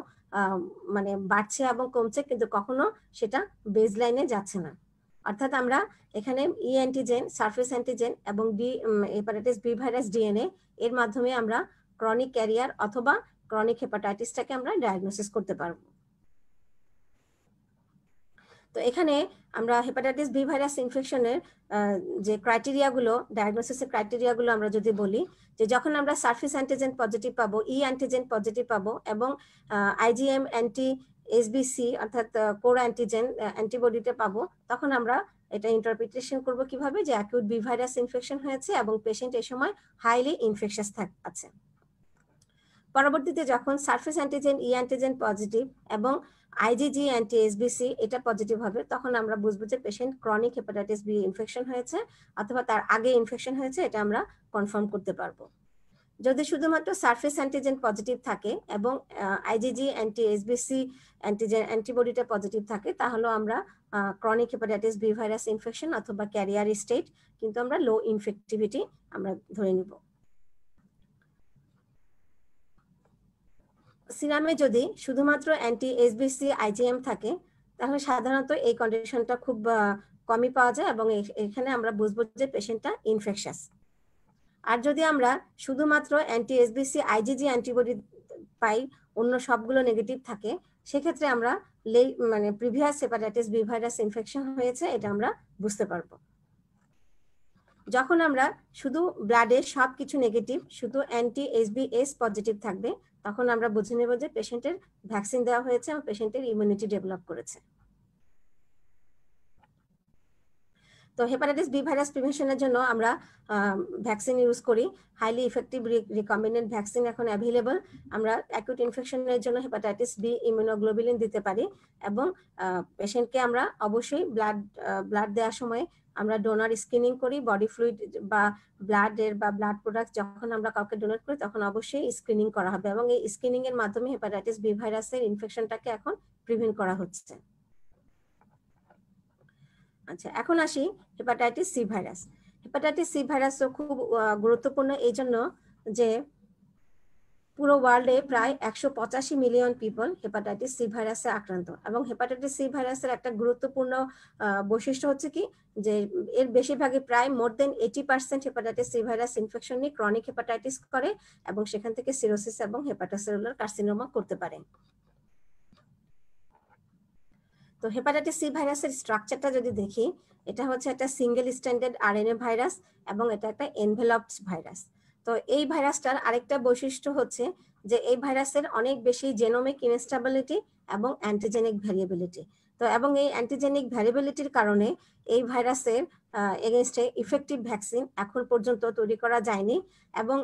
মানে বাড়ছে এবং কমছে, কিন্তু কখনো সেটা বেজলাইনে যাচ্ছে না। অর্থাৎ আমরা এখানে ই অ্যান্টিজেন, সারফেস অ্যান্টিজেন এবং হেপাটাইটিস বি ভাইরাস ডিএনএ এর মাধ্যমে আমরা ক্রনিক ক্যারিয়ার অথবা ক্রনিক হেপাটাইটিসটাকে আমরা ডায়াগনোসিস করতে পারবো। তো এখানে আমরা হেপাটাইটিস বি ভাইরাস ইনফেকশনের যে ক্রাইটেরিয়াগুলো, ডায়াগনোসিসের ক্রাইটেরিয়াগুলো আমরা যদি বলি, যে যখন আমরা সারফেস অ্যান্টিজেন পজিটিভ পাবো, ই অ্যান্টিজেন পজিটিভ পাবো এবং আইজিএম অ্যান্টি এসবিসি অর্থাৎ কোর অ্যান্টিজেন অ্যান্টিবডিটা পাবো, তখন আমরা এটা ইন্টারপ্রিটেশন করব কিভাবে যে অ্যাকিউট বি ভাইরাস ইনফেকশন হয়েছে এবং পেশেন্ট এই সময় হাইলি ইনফেকশাস আছে। পরবর্তীতে যখন surface antigen, E antigen positive এবং আইজিজি অ্যান্টি এসবিসি এটা পজিটিভ হবে, তখন আমরা বুঝবো যে patient chronic hepatitis B infection হয়েছে অথবা তার আগে ইনফেকশন হয়েছে, এটা আমরা কনফার্ম করতে পারবো। যদি শুধুমাত্র সারফেস অ্যান্টিজেন পজিটিভ থাকে এবং আইজিজি অ্যান্টি এসবিসি অ্যান্টিজেন অ্যান্টিবডিটা পজিটিভ থাকে, তাহলে আমরা chronic hepatitis B virus infection অথবা ক্যারিয়ার স্টেট, কিন্তু আমরা লো ইনফেক্টিভিটি আমরা ধরে নিব। সিরামে যদি শুধুমাত্র অ্যান্টি এসবিসি আইজিএম থাকে তাহলে সাধারণত এই কন্ডিশনটা খুব কমই পাওয়া যায় এবং এখানে আমরা বুঝবো যে পেশেন্টটা ইনফেকশাস। আর যদি আমরা শুধুমাত্র অ্যান্টি এসবিসি আইজিজি অ্যান্টিবডি পাই, অন্য সবগুলো নেগেটিভ থাকে, সেক্ষেত্রে আমরা মানে previous hepatitis B virus infection হয়েছে এটা আমরা বুঝতে পারবো। যখন আমরা শুধু ব্লাডে সবকিছু নেগেটিভ, শুধু অ্যান্টি HbS পজিটিভ থাকবে, তখন আমরা বুঝে নেব যে পেশেন্টের ভ্যাকসিন দেওয়া হয়েছে এবং পেশেন্টের ইমিউনিটি ডেভেলপ করেছে। তো হেপাটাইটিস বি ভাইরাস প্রিভেনশনের জন্য আমরা ভ্যাকসিন ইউজ করি। হাইলি ইফেক্টিভ রিকম্বিনেন্ট ভ্যাকসিন এখন অ্যাভেলেবল। আমরা অ্যাকুট ইনফেকশনের জন্য হেপাটাইটিস বি ইমিউনোগ্লোবুলিন দিতে পারি, এবং পেশেন্টকে আমরা অবশ্যই ব্লাড দেওয়ার সময় আমরা ডোনার স্ক্রিনিং করি। বডি ফ্লুইড বা ব্লাডের বা ব্লাড প্রোডাক্ট যখন আমরা কাউকে ডোনেট করি তখন অবশ্যই স্ক্রিনিং করা হবে, এবং এই স্ক্রিনিং এর মাধ্যমে হেপাটাইটিস বি ভাইরাসের ইনফেকশনটাকে এখন প্রিভেন্ট করা হচ্ছে। আচ্ছা, এখন আসি hepatitis C virus. Hepatitis C ভাইরাসও খুব গুরুত্বপূর্ণ এই জন্য যে পুরো ওয়ার্ল্ডে প্রায় 185 মিলিয়ন পিপল হেপাটাইটিস সি ভাইরাসে আক্রান্ত, এবং হেপাটাইটিস সি ভাইরাসের একটা গুরুত্বপূর্ণ বৈশিষ্ট্য হচ্ছে কি যে এর বেশিরভাগই প্রায় মোর দেন 80% হেপাটাইটিস সি ভাইরাস ইনফেকশন নিয়ে ক্রনিক হেপাটাইটিস করে, এবং সেখান থেকে সিরোসিস এবং হেপাটোসেলুলার কার্সিনোমা করতে পারে। তো হেপাটাইটিস সি ভাইরাসের স্ট্রাকচারটা যদি দেখি, এটা হচ্ছে একটা সিঙ্গেল স্ট্যান্ডার্ড আরএনএ ভাইরাস, এবং এটা একটা এনভেলপড ভাইরাস। তো এই ভাইরাসটার আরেকটা বৈশিষ্ট্য হচ্ছে যে এই ভাইরাসের অনেক বেশি জেনোমিক ইনস্টেবিলিটি এবং অ্যান্টিজেনিক ভ্যারিয়েবিলিটি। তো এবং এই অ্যান্টিজেনিক ভ্যারিয়েবিলিটির কারণে এই ভাইরাসের এগেনস্টে ইফেক্টিভ ভ্যাকসিন এখন পর্যন্ত তৈরি করা যায়নি, এবং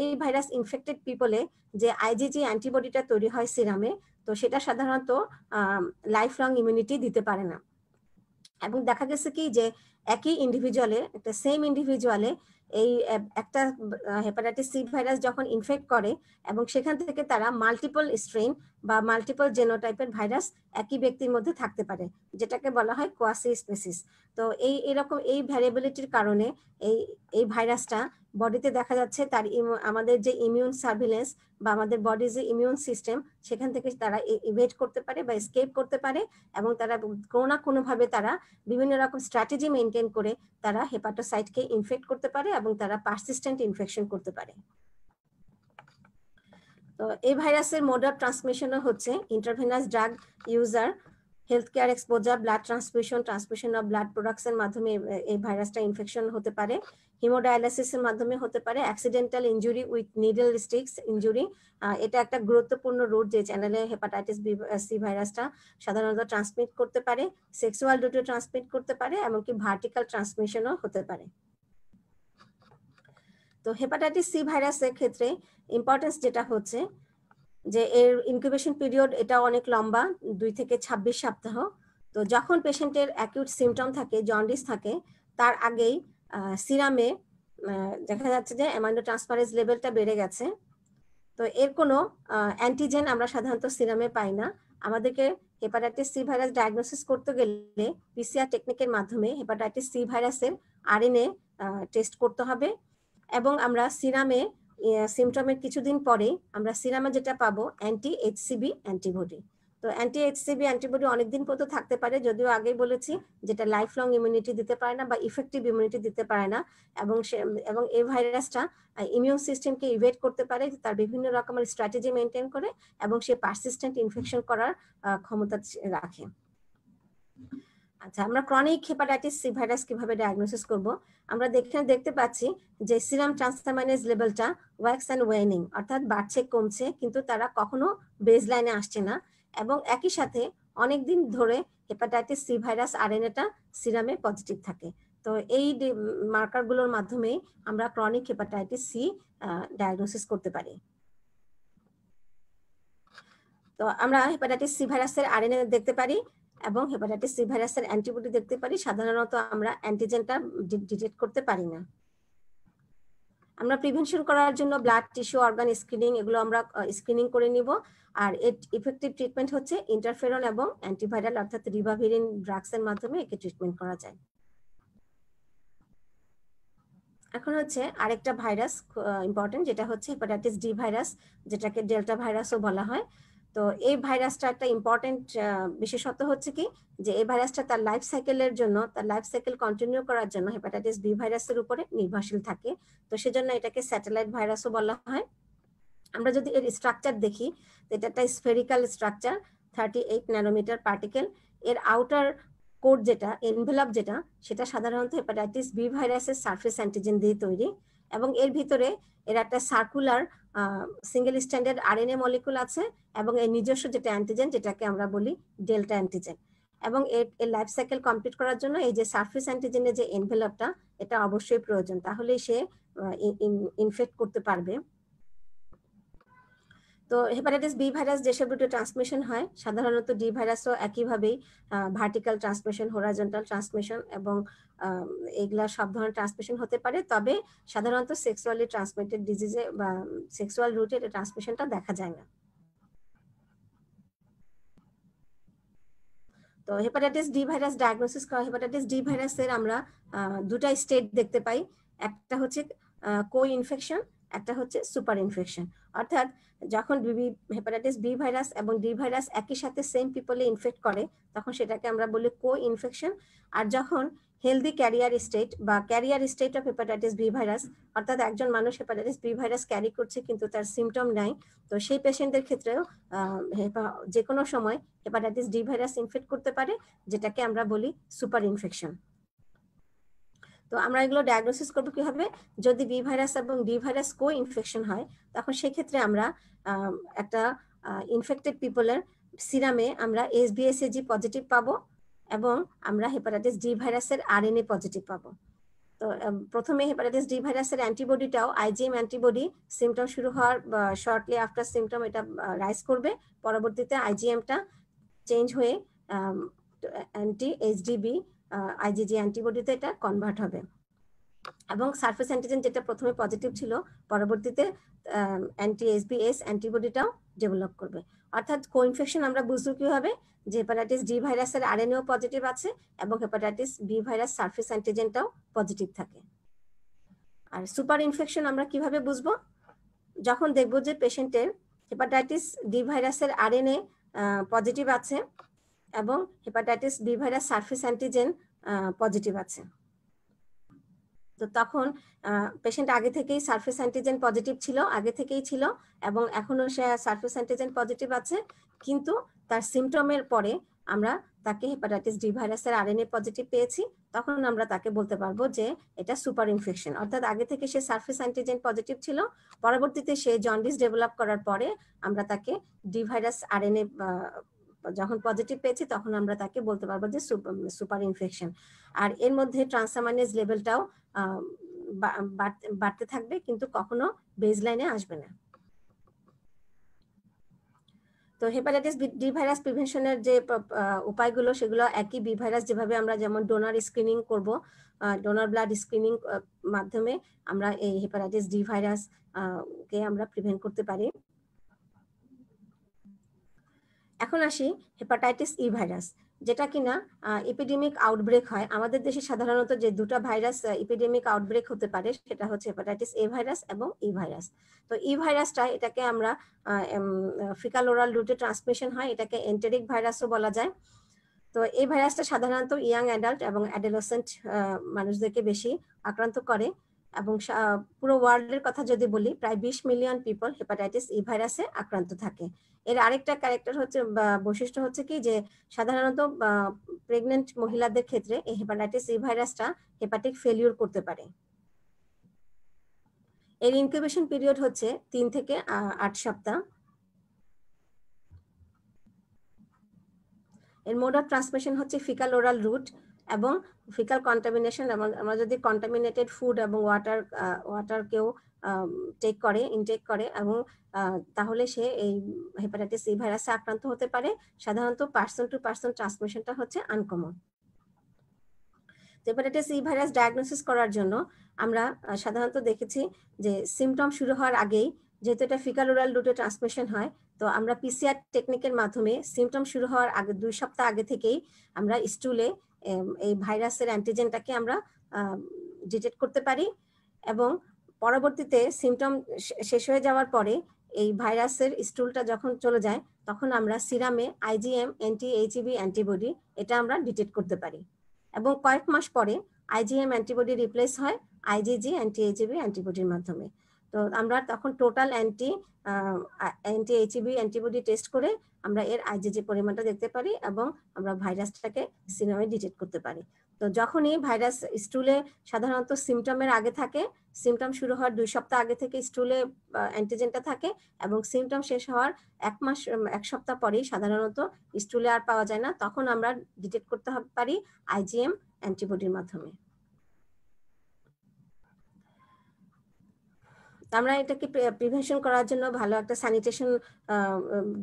এই ভাইরাস ইনফেক্টেড পিপলে যে আইজিজি অ্যান্টিবডিটা তৈরি হয় সিরামে, তো সেটা সাধারণত লাইফ লং ইমিউনিটি দিতে পারে না। এবং দেখা গেছে কি যে একই ইন্ডিভিজুয়ালে, একটা সেম ইন্ডিভিজুয়ালে এই একটা হেপাটাইটিস সি ভাইরাস যখন ইনফেক্ট করে এবং সেখান থেকে তারা মাল্টিপল স্ট্রেন বা মাল্টিপল জেনোটাইপের ভাইরাস একই ব্যক্তির মধ্যে থাকতে পারে, যেটাকে বলা হয় কোয়াসি স্পেসিস। তো এরকম এই ভ্যারিয়েবিলিটির কারণে এই ভাইরাসটা বডিতে দেখা যাচ্ছে তার আমাদের যে ইমিউন সার্ভিলেন্স বা আমাদের বডির যে ইমিউন সিস্টেম, সেখান থেকে তারা ইভেড করতে পারে বা এসকেপ করতে পারে, এবং তারা কোনো না কোনোভাবে তারা বিভিন্ন রকম স্ট্র্যাটেজি মেনটেন করে তারা হেপাটোসাইটকে ইনফেক্ট করতে পারে এবং তারা পারসিস্টেন্ট ইনফেকশন করতে পারে। তো এই ভাইরাসের মোড অফ ট্রান্সমিশনও হচ্ছে intravenous drug user, health care exposure, blood transfusion of blood প্রোডাক্টসের মাধ্যমে এই ভাইরাসটা ইনফেকশন হতে পারে, হিমোডায়ালাইসিসের মাধ্যমে হতে পারে, accidental injury with needle sticks injury. এটা একটা গুরুত্বপূর্ণ রুট যে চ্যানেলে হেপাটাইটিস সি ভাইরাসটা সাধারণত ট্রান্সমিট করতে পারে, সেক্সুয়াল রুটে ট্রান্সমিট করতে পারে, এমনকি ভার্টিক্যাল ট্রান্সমিশনও হতে পারে। তো হেপাটাইটিস সি ভাইরাসের ক্ষেত্রে ইম্পর্টেন্স যেটা হচ্ছে যে এর ইনকিউবেশন পিরিয়ড এটা অনেক লম্বা, 2 থেকে 26 সপ্তাহ। তো যখন পেশেন্টের অ্যাকিউট সিমটম থাকে, জন্ডিস থাকে, তার আগেই সিরামে দেখা যাচ্ছে যে অ্যামাইনো ট্রান্সফারেজ লেভেলটা বেড়ে গেছে। তো এর কোনো অ্যান্টিজেন আমরা সাধারণত সিরামে পাই না। আমাদেরকে হেপাটাইটিস সি ভাইরাস ডায়াগনোসিস করতে গেলে পিসিআর টেকনিকের মাধ্যমে হেপাটাইটিস সি ভাইরাসের আরএনএ টেস্ট করতে হবে, এবং আমরা সিরামে সিমটমের কিছুদিন পরে আমরা সিরামে যেটা পাবো অ্যান্টি এইচসিবি অ্যান্টিবডি। তো অ্যান্টি এইচসিবি অ্যান্টিবডি অনেকদিন পর্যন্ত থাকতে পারে, যদিও আগেই বলেছি যেটা লাইফ লং ইমিউনিটি দিতে পারে না বা ইফেক্টিভ ইমিউনিটি দিতে পারে না, এবং এই ভাইরাসটা ইমিউন সিস্টেমকে ইভেড করতে পারে তার বিভিন্ন রকমের স্ট্র্যাটেজি মেনটেন করে, এবং সে পারসিস্টেন্ট ইনফেকশন করার ক্ষমতা রাখে। আচ্ছা, আমরা ক্রনিক হেপাটাইটিস সি ভাইরাস কিভাবে ডায়াগনোসিস করব? আমরা দেখতে পাচ্ছি যে সিরাম ট্রান্সথামাইনেজ লেভেলটা ওয়াক্স অ্যান্ড ওয়েনিং, অর্থাৎ বাড়ছে কমছে, কিন্তু তারা কখনো বেজ লাইনে আসছে না, এবং একই সাথে অনেকদিন ধরে হেপাটাইটিস সি ভাইরাস আরএনএটা সিরামে পজিটিভ থাকে। তো এই মার্কারগুলোর মাধ্যমে আমরা ক্রনিক হেপাটাইটিস সি ডায়াগনোসিস করতে পারি। তো আমরা হেপাটাইটিস সি ভাইরাসের আরএনএ দেখতে পারি এবং হেপাটাইটিস সি ভাইরাসের অ্যান্টিবডি দেখতে পারি। সাধারণত আমরা অ্যান্টিজেনটা ডিটেক্ট করতে পারি না। আমরা প্রিভেনশন করার জন্য ব্লাড টিস্যু অর্গান স্ক্রিনিং, এগুলো আমরা স্ক্রিনিং করে নিব। আর এর ইফেক্টিভ ট্রিটমেন্ট হচ্ছে ইন্টারফেরন এবং অ্যান্টিভাইরাল অর্থাৎ রিবাভিরিন ড্রাগসের মাধ্যমে একে ট্রিটমেন্ট করা যায়। এখন হচ্ছে আরেকটা ভাইরাস ইম্পর্টেন্ট, যেটা হচ্ছে হেপাটাইটিস ডি ভাইরাস, যেটাকে ডেল্টা ভাইরাসও বলা হয়। তো এই ভাইরাসটা একটা ইম্পর্টেন্ট বিশেষত্ব হচ্ছে কি যে এই ভাইরাসটা তার লাইফ সাইকেলের জন্য, তার লাইফ সাইকেল কন্টিনিউ করার জন্য হেপাটাইটিস বি ভাইরাসের উপরে নির্ভরশীল থাকে। তো সেজন্য এটাকে স্যাটেলাইট ভাইরাসও বলা হয়। আমরা যদি এর স্ট্রাকচার দেখি, এটা একটা স্ফেরিক্যাল স্ট্রাকচার, 38 ন্যানোমিটার পার্টিকেল। এর আউটার কোড যেটা এনভেলপ যেটা সেটা সাধারণত হেপাটাইটিস বি ভাইরাসের সারফেস অ্যান্টিজেন দিয়ে তৈরি, এবং এর ভিতরে এর একটা circular single standard RNA molecule আছে এবং এর নিজস্ব যেটা অ্যান্টিজেন যেটাকে আমরা বলি ডেল্টা অ্যান্টিজেন। এবং এর লাইফ সাইকেল কমপ্লিট করার জন্য এই যে সারফেস অ্যান্টিজেনের যে এনভেলপটা এটা অবশ্যই প্রয়োজন, তাহলেই সে ইনফেক্ট করতে পারবে। তো হেপাটাইটিস বি ভাইরাস যেসব রুটে ট্রান্সমিশন হয় সাধারণত ডি ভাইরাসও একইভাবেই ভার্টিক্যাল ট্রান্সমিশন, হোরাইজন্টাল ট্রান্সমিশন এবং এগুলা সব ধরনের ট্রান্সমিশন হতে পারে, তবে সাধারণত সেক্সুয়ালি ট্রান্সমিটেড ডিজিজে বা সেক্সুয়াল রুটে ট্রান্সমিশনটা দেখা যায় না। তো হেপাটাইটিস ডি ভাইরাস ডায়াগনোসিস করা, হেপাটাইটিস ডি ভাইরাসের আমরা দুটা স্টেট দেখতে পাই, একটা হচ্ছে কো ইনফেকশন, একটা হচ্ছে সুপার ইনফেকশন। অর্থাৎ যখন হেপাটাইটিস বি ভাইরাস এবং ডি ভাইরাস একই সাথে সেম পিপলে ইনফেক্ট করে তখন সেটাকে আমরা বলি কো ইনফেকশন। আর যখন হেলদি ক্যারিয়ার স্টেট বা carrier state of hepatitis B virus, অর্থাৎ একজন মানুষ হেপাটাইটিস বি ভাইরাস ক্যারি করছে কিন্তু তার সিমটম নাই, তো সেই পেশেন্টদের ক্ষেত্রেও যে কোনো সময় হেপাটাইটিস ডি ভাইরাস ইনফেক্ট করতে পারে, যেটাকে আমরা বলি সুপার ইনফেকশন। তো আমরা এগুলো ডায়াগনোসিস করবো কিভাবে? যদি বি ভাইরাস এবং ডি ভাইরাস কো ইনফেকশন হয় তখন সেক্ষেত্রে আমরা একটা ইনফেক্টেড পিপলের সিরামে আমরা এসবিএসএজি পজিটিভ পাবো এবং আমরা হেপাটাইটিস ডি ভাইরাসের আরএনএ পজিটিভ পাবো। তো প্রথমে হেপাটাইটিস ডি ভাইরাসের অ্যান্টিবডিটাও আইজিএম অ্যান্টিবডি সিমটম শুরু হওয়ার শর্টলি আফটার সিমটম এটা রাইজ করবে, পরবর্তীতে আইজিএমটা চেঞ্জ হয়ে অ্যান্টি এইচডিবি আইজিজি অ্যান্টিবডিতে এটা কনভার্ট হবে, এবং সারফেস অ্যান্টিজেন যেটা প্রথমে পজিটিভ ছিল পরবর্তীতে অ্যান্টি এসবিএস অ্যান্টিবডিটাও ডেভেলপ করবে। অর্থাৎ কোইনফেকশন আমরা বুঝবো কিভাবে? যে হেপাটাইটিস ডি ভাইরাসের আরএনএও পজিটিভ আছে এবং হেপাটাইটিস বি ভাইরাস সারফেস অ্যান্টিজেনটাও পজিটিভ থাকে। আর সুপার ইনফেকশন আমরা কিভাবে বুঝবো? যখন দেখবো যে পেশেন্টের হেপাটাইটিস ডি ভাইরাসের আরএনএ পজিটিভ আছে এবং hepatitis B virus surface antigen positive আছে। তো তখন পেশেন্ট আগে থেকেই সারফেস অ্যান্টিজেন পজিটিভ ছিল, আগে থেকেই ছিল এবং এখনো সে সারফেস অ্যান্টিজেন পজিটিভ আছে, কিন্তু তার সিমটমের পরে আমরা তাকে হেপাটাইটিস ডি ভাইরাসের আরএনএ পজিটিভ পেয়েছি, তখন আমরা তাকে বলতে পারবো যে এটা সুপার ইনফেকশন। অর্থাৎ আগে থেকে সে সারফেস অ্যান্টিজেন পজিটিভ ছিল, পরবর্তীতে সে জন্ডিস ডেভেলপ করার পরে আমরা তাকে ডি ভাইরাস আরএনএ যখন পজিটিভ পেয়েছি তখন আমরা তাকে বলতে পারবো যে সুপার ইনফেকশন। আর এর মধ্যে ট্রান্সামাইনেজ লেভেলটাও বাড়তে থাকবে কিন্তু কখনো বেজলাইনে আসবে না। তো হেপাটাইটিস ডি ভাইরাস প্রিভেনশনের যে উপায়গুলো সেগুলো একই বি ভাইরাস যেভাবে আমরা যেমন ডোনার স্ক্রিনিং করব, ডোনার ব্লাড স্ক্রিনিং মাধ্যমে আমরা এই হেপাটাইটিস ডি ভাইরাস কে আমরা প্রিভেন্ট করতে পারি। এখন আসি হেপাটাইটিস ই ভাইরাস, যেটা কিনা এপিডেমিক আউটব্রেক হয়। আমাদের দেশে সাধারণত যে দুটো ভাইরাস এপিডেমিক আউটব্রেক হতে পারে সেটা হচ্ছে হেপাটাইটিস এ ভাইরাস এবং ই ভাইরাস। তো ই ভাইরাসটা এটাকে আমরা ফিকাল ওরাল রুটে ট্রান্সমিশন হয়, এটাকে এন্টেরিক ভাইরাসও বলা যায়। তো এই ভাইরাসটা সাধারণত ইয়াং অ্যাডাল্ট এবং অ্যাডোলেসেন্ট মানুষদেরকে বেশি আক্রান্ত করে, এবং পুরো ওয়ার্ল্ডের কথা যদি বলি প্রায় 20 মিলিয়ন পিপল হেপাটাইটিস ই ভাইরাসে আক্রান্ত থাকে। এর আরেকটা ক্যারেক্টার হচ্ছে বা বৈশিষ্ট্য হচ্ছে কি যে সাধারণত প্রেগনেন্ট মহিলাদের ক্ষেত্রে এই হেপাটাইটিস ই ভাইরাসটা হেপাটিক ফেলিউর করতে পারে। এর ইনকিউবেশন পিরিয়ড হচ্ছে 3 থেকে 8 সপ্তাহ। এর মোড অফ ট্রান্সমিশন হচ্ছে ফিকাল ওরাল রুট এবং ফিকাল কন্টামিনেশন। আমরা যদি কন্টামিনেটেড ফুড এবং ওয়াটার কেউ ইনটেক করে এবং তাহলে সে এই হেপাটাইটিস ই ভাইরাসে আক্রান্ত হতে পারে। সাধারণত পার্সন টু পার্সন ট্রান্সমিশনটা হচ্ছে uncommon. Hepatitis E virus diagnosis করার জন্য আমরা সাধারণত দেখেছি যে সিমটম শুরু হওয়ার আগেই, যেহেতু এটা ফিকাল ওরাল রুটে ট্রান্সমিশন হয়, তো আমরা পিসিআর টেকনিকের মাধ্যমে সিমটম শুরু হওয়ার আগে 2 সপ্তাহ আগে থেকেই আমরা স্টুলে এই ভাইরাসের অ্যান্টিজেনটাকে আমরা ডিটেক্ট করতে পারি, এবং পরবর্তীতে সিমটম শেষ হয়ে যাওয়ার পরে এই ভাইরাসের স্টুলটা যখন চলে যায় তখন আমরা সিরামে আইজিএম অ্যান্টি এইচইভি অ্যান্টিবডি এটা আমরা ডিটেক্ট করতে পারি, এবং কয়েক মাস পরে আইজিএম অ্যান্টিবডি রিপ্লেস হয় আইজিজি অ্যান্টি এইচইভি অ্যান্টিবডির মাধ্যমে। তো আমরা তখন total anti HEV antibody test করে আমরা এর আইজিজি পরিমাণটা দেখতে পারি এবং আমরা ভাইরাসটাকে সিরামে ডিটেক্ট করতে পারি। তো যখনই ভাইরাস স্টুলে সাধারণত সিমটমের আগে থাকে, সিমটম শুরু হওয়ার 2 সপ্তাহ আগে থেকে স্টুলে অ্যান্টিজেনটা থাকে এবং সিমটম শেষ হওয়ার 1 সপ্তাহ পরেই সাধারণত স্টুলে আর পাওয়া যায় না, তখন আমরা ডিটেক্ট করতে পারি আইজিএম অ্যান্টিবডির মাধ্যমে। আমরা এটাকে প্রিভেনশন করার জন্য ভালো একটা স্যানিটেশন,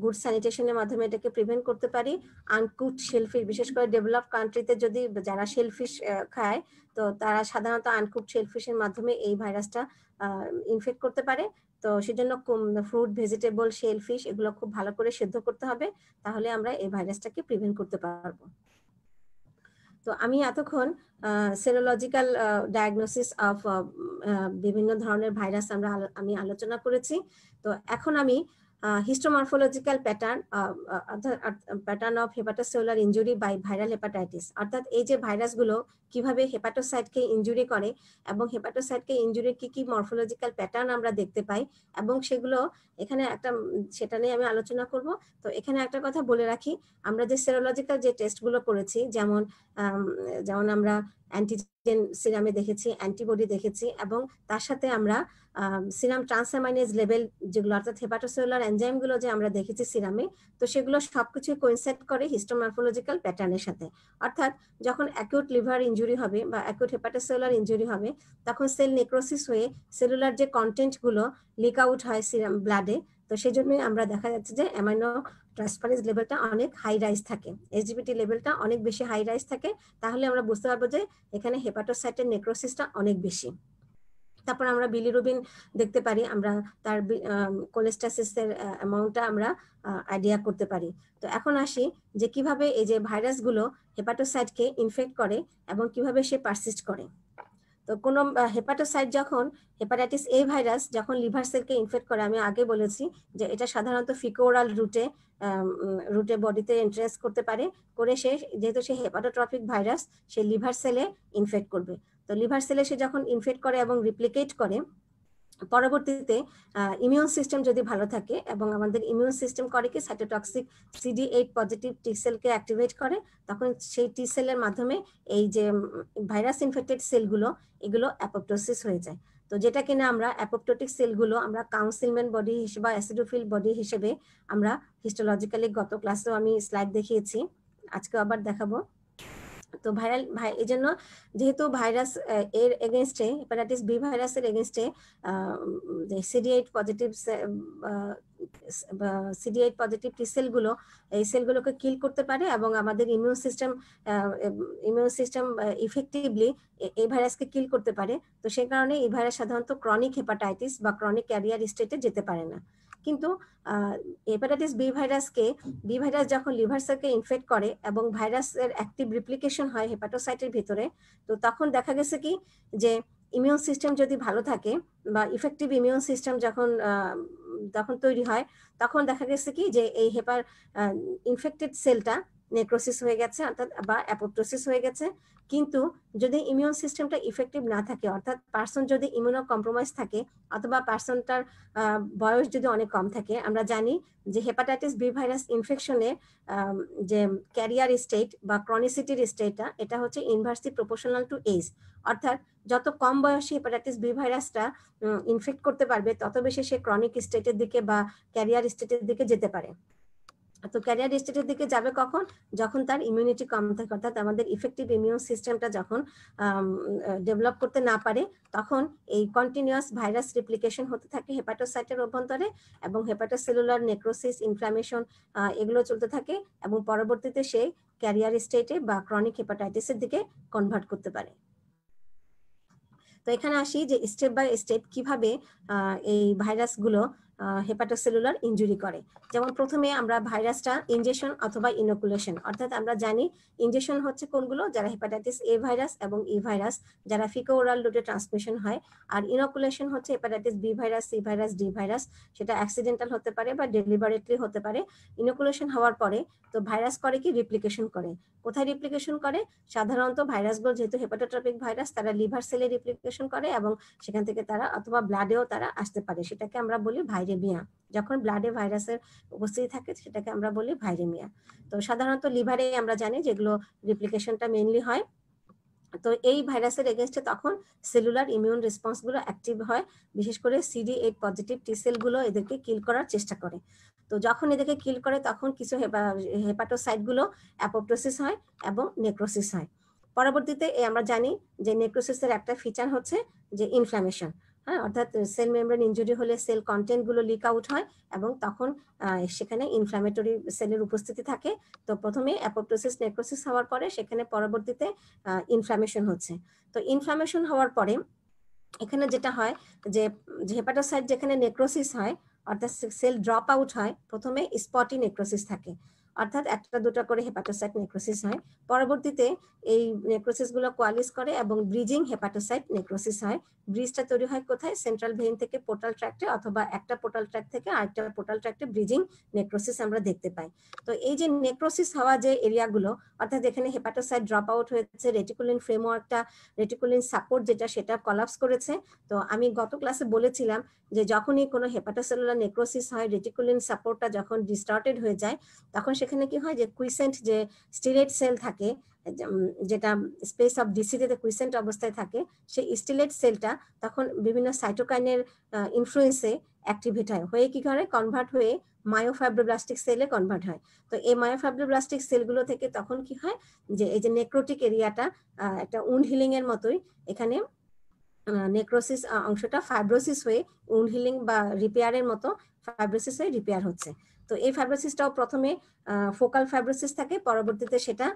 গুড স্যানিটেশনের মাধ্যমে এটাকে প্রিভেন্ট করতে পারি। আনকুকড শেলফিশ, বিশেষ করে ডেভেলপ কান্ট্রিতে যদি যারা শেলফিশ খায়, তো তারা সাধারণত আনকুকড শেলফিশের মাধ্যমে এই ভাইরাসটা ইনফেক্ট করতে পারে। তো সেজন্য ফ্রুট, ভেজিটেবল, শেলফিশ এগুলো খুব ভালো করে সেদ্ধ করতে হবে, তাহলে আমরা এই ভাইরাসটাকে প্রিভেন্ট করতে পারবো। তো আমি এতক্ষণ সেরোলজিক্যাল ডায়াগনোসিস অফ বিভিন্ন ধরনের ভাইরাস আমি আলোচনা করেছি। তো এখন আমি histomorphological pattern of hepatocellular injury by viral hepatitis, অর্থাৎ এই যে ভাইরাসগুলো কিভাবে হেপাটোসাইটকে ইনজুরি করে এবং হেপাটোসাইটকে ইনজুরির কি কি মরফোলজিক্যাল প্যাটার্ন আমরা দেখতে পাই এবং সেগুলো এখানে সেটা নিয়ে আমি আলোচনা করব। তো এখানে একটা কথা বলে রাখি, আমরা যে সেরোলজিক্যাল যে টেস্টগুলো করেছি, যেমন আমরা অ্যান্টিজেন সিরামে দেখেছি, অ্যান্টিবডি দেখেছি, এবং তার সাথে আমরা সিরাম ট্রান্সঅ্যামাইনেজ লেভেল যেগুলো অর্থাৎ হেপাটোসেলুলার এনজাইমগুলো যে আমরা দেখেছি সিরামে, তো সেগুলো সবকিছু কোইনসাইড করে হিস্টোমরফোলজিক্যাল প্যাটার্নের সাথে। অর্থাৎ যখন অ্যাকিউট লিভার ইনজুরি হবে বা অ্যাকিউট হেপাটোসেলুলার ইনজুরি হবে, তখন সেল নেক্রোসিস হয়ে সেলুলার যে কন্টেন্টগুলো লিক আউট হয় সিরাম ব্লাডে, তো সেই জন্যই আমরা দেখা যাচ্ছে যে অ্যামাইনো ট্রান্সফারেজ লেভেলটা অনেক হাই রাইজ থাকে, এসজিপিটি লেভেলটা অনেক বেশি হাই রাইজ থাকে, তাহলে আমরা বুঝতে পারবো যে এখানে হেপাটোসাইটের নেক্রোসিসটা অনেক বেশি। তারপর আমরা বিলিরুবিন দেখতে পারি, আমরা তার কোলেস্টাসিসের অ্যামাউন্টটা আমরা আইডিয়া করতে পারি। তো এখন আসি যে কিভাবে এই যে ভাইরাসগুলো হেপাটোসাইটকে ইনফেক্ট করে এবং কিভাবে সে পারসিস্ট করে। তো কোনো হেপাটোসাইট যখন হেপাটাইটিস এ ভাইরাস যখন লিভার সেলকে ইনফেক্ট করে, আমি আগে বলেছি যে এটা সাধারণত ফিকোরাল রুটে বডিতে এন্ট্রেন্স করতে পারে, করে সে যেহেতু সে হেপাটোট্রপিক ভাইরাস, সে লিভার সেলে ইনফেক্ট করবে। তো লিভার সেলে সে যখন ইনফেক্ট করে এবং রিপ্লিকেট করে, পরবর্তীতে ইমিউন সিস্টেম যদি ভালো থাকে এবং আমাদের ইমিউন সিস্টেম করে কি সাইটোটক্সিক CD8 পজিটিভ টি সেলকে অ্যাক্টিভেট করে, তখন সেই টি সেলের মাধ্যমে এই যে ভাইরাস ইনফেক্টেড সেলগুলো এগুলো অ্যাপোপ্টোসিস হয়ে যায়। তো যেটা কিনা আমরা অ্যাপোপ্টোটিক সেলগুলো আমরা কাউন্সিলমেন্ট বডি হিসেবে বা অ্যাসিডোফিল বডি হিসেবে আমরা হিস্টোলজিক্যালি গত ক্লাসেও আমি স্লাইড দেখিয়েছি, আজকে আবার দেখাবো। তো এই জন্য যেহেতু ভাইরাস এর এগেনস্টে হেপাটাইটিস বি ভাইরাসের এগেনস্টে CD8 পজিটিভ টি সেলগুলো এই সেলগুলোকে কিল করতে পারে এবং আমাদের ইমিউন সিস্টেম ইফেক্টিভলি এই ভাইরাসকে কিল করতে পারে। তো সেই কারণে এই ভাইরাস সাধারণত ক্রনিক হেপাটাইটিস বা ক্রনিক ক্যারিয়ার স্টেটে যেতে পারে না। কিন্তু হেপাটাইটিস বি ভাইরাস যখন লিভার সেলকে ইনফেক্ট করে এবং ভাইরাসের অ্যাক্টিভ রিপ্লিকেশন হয় হেপাটোসাইটের ভিতরে, তো তখন দেখা গেছে কি যে ইমিউন সিস্টেম যদি ভালো থাকে বা ইফেক্টিভ ইমিউন সিস্টেম যখন তৈরি হয়, তখন দেখা গেছে কি যে এই ইনফেক্টেড সেলটা নেক্রোসিস হয়ে গেছে অর্থাৎ বা অ্যাপোপ্টোসিস হয়ে গেছে। কিন্তু যদি ইমিউন সিস্টেমটা ইফেক্টিভ না থাকে, অর্থাৎ পার্সন যদি ইমিউনো কম্প্রোমাইজ থাকে অথবা পার্সনটার বয়স যদি অনেক কম থাকে, আমরা জানি যে হেপাটাইটিস বি ভাইরাস ইনফেকশনে যে ক্যারিয়ার স্টেট বা ক্রনিসিটির স্টেটটা এটা হচ্ছে ইনভার্সলি প্রপোর্শনাল টু এজ, অর্থাৎ যত কম বয়সী হেপাটাইটিস বি ভাইরাসটা ইনফেক্ট করতে পারবে তত বেশি সে ক্রনিক স্টেটের দিকে বা ক্যারিয়ার স্টেটের দিকে যেতে পারে। তো ক্যারিয়ার স্টেটের দিকে যাবে কখন? যখন তার ইমিউনিটি কম থাকে, অর্থাৎ আমাদের ইফেক্টিভ ইমিউন সিস্টেমটা যখন ডেভেলপ করতে না পারে, তখন এই কন্টিনিউয়াস ভাইরাস রিপ্লিকেশন হতে থাকে হেপাটোসাইটের অভ্যন্তরে এবং হেপাটোসেলুলার নেক্রোসিস, ইনফ্লামেশন এগুলো চলতে থাকে এবং পরবর্তীতে সে ক্যারিয়ার স্টেটে বা ক্রনিক হেপাটাইটিসের দিকে কনভার্ট করতে পারে। তো এখানে আসি যে স্টেপ বাই স্টেপ কিভাবে এই ভাইরাসগুলো হেপাটোসেলুলার ইনজুরি করে। যেমন প্রথমে আমরা ভাইরাসটা ইনজেকশন অথবা ইনোকুলেশন, অর্থাৎ আমরা জানি ইনজেকশন হচ্ছে কোনগুলো, যারা হেপাটাইটিস এ ভাইরাস এবং ই ভাইরাস যারা ফিকো ওরাল রুটে ট্রান্সমিশন হয়, আর ইনোকুলেশন হচ্ছে hepatitis B virus, C virus, D virus, সেটা অ্যাক্সিডেন্টাল হতে পারে বা ডেলিভারেটলি হতে পারে। ইনোকুলেশন হওয়ার পরে তো ভাইরাস করে কি রিপ্লিকেশন করে। কোথায় রিপ্লিকেশন করে? সাধারণত ভাইরাসগুলো যেহেতু হেপাটোট্রপিক ভাইরাস, তারা লিভার সেলে রিপ্লিকেশন করে এবং সেখান থেকে তারা অথবা ব্লাডেও তারা আসতে পারে, সেটাকে আমরা বলি ভাইরেমিয়া। যখন ব্লাডে ভাইরাসের উপস্থিতি থাকে সেটাকে আমরা বলি ভাইরেমিয়া। তো সাধারণত লিভারে আমরা জানি যেগুলো রিপ্লিকেশনটা মেইনলি হয়। তো এই ভাইরাসের এগেনস্টে তখন সেলুলার ইমিউন রেসপন্স গুলো অ্যাক্টিভ হয়, বিশেষ করে CD8 পজিটিভ টি সেল গুলো এদেরকে কিল করার চেষ্টা করে। তো যখন এদেরকে কিল করে তখন কিছু হেপাটোসাইট গুলো অ্যাপোপ্টোসিস হয় এবং নেক্রোসিস হয়। পরবর্তীতে আমরা জানি যে নেক্রোসিসের একটা ফিচার হচ্ছে যে ইনফ্লামেশন। হ্যাঁ, অর্থাৎ সেল মেমব্রেন ইনজুরি হলে সেল কন্টেন্ট গুলো লিক আউট হয় এবং তখন সেখানে ইনফ্লামেটরি সেলের উপস্থিতি থাকে। তো প্রথমে অ্যাপোপ্টোসিস নেক্রোসিস হওয়ার পরে সেখানে পরবর্তীতে ইনফ্লামেশন হচ্ছে। তো ইনফ্লামেশন হওয়ার পরে এখানে যেটা হয় যে হেপাটোসাইট যেখানে নেক্রোসিস হয়, অর্থাৎ সেল ড্রপ আউট হয়, প্রথমে স্পটি নেক্রোসিস থাকে, অর্থাৎ একটা দুটো করে হেপাটোসাইট নেক্রোসিস হয়। পরবর্তীতে এই নেক্রোসিস গুলো কোয়ালিস করে এবং ব্রিজিং হেপাটোসাইট নেক্রোসিস হয়। ব্রিজটা তৈরি হয় কোথায়? সেন্ট্রাল ভেইন থেকে পোর্টাল ট্র্যাক্টে, অথবা একটা পোর্টাল ট্র্যাক্ট থেকে আরেকটা পোর্টাল ট্র্যাক্টে ব্রিজিং নেক্রোসিস আমরা দেখতে পাই। তো এই যে নেক্রোসিস হওয়া যে এরিয়াগুলো, অর্থাৎ এখানে হেপাটোসাইট ড্রপ আউট হয়েছে, রেটিকুলিন ফ্রেমওয়ার্কটা, রেটিকুলিন সাপোর্ট যেটা, সেটা কলাপস করেছে। তো আমি গত ক্লাসে বলেছিলাম যে যখনই কোনো হেপাটোসেলুলার নেক্রোসিস হয়, রেটিকুলিন সাপোর্টটা যখন ডিস্টর্টেড হয়ে যায়, তখন সেখানে কি হয় যে কুইসেন্ট যে স্টিলেট সেল থাকে, যেটা স্পেস অফ ডিসিতে কুইসেন্ট অবস্থায় থাকে, সেই স্টিলেট সেলটা তখন বিভিন্ন সাইটোকাইনের ইনফ্লুয়েন্সে অ্যাক্টিভেট হয়, হয়ে কি করে কনভার্ট হয়ে মায়োফাইব্রোব্লাস্টিক সেলে কনভার্ট হয়। তো এই মায়োফাইব্রোব্লাস্টিক সেলগুলো থেকে তখন কি হয় যে এই যে নেক্রোটিক এরিয়াটা একটা উন্ড হিলিং এর মতোই, এখানে নেক্রোসিস অংশটা ফাইব্রোসিস হয়ে উন্ড হিলিং বা রিপেয়ারের মতো ফাইব্রোসিস হয়ে রিপেয়ার হচ্ছে। তো এই ফাইব্রোসিসটাও প্রথমে ফোকাল ফাইব্রোসিস থাকে, পরবর্তীতে সেটা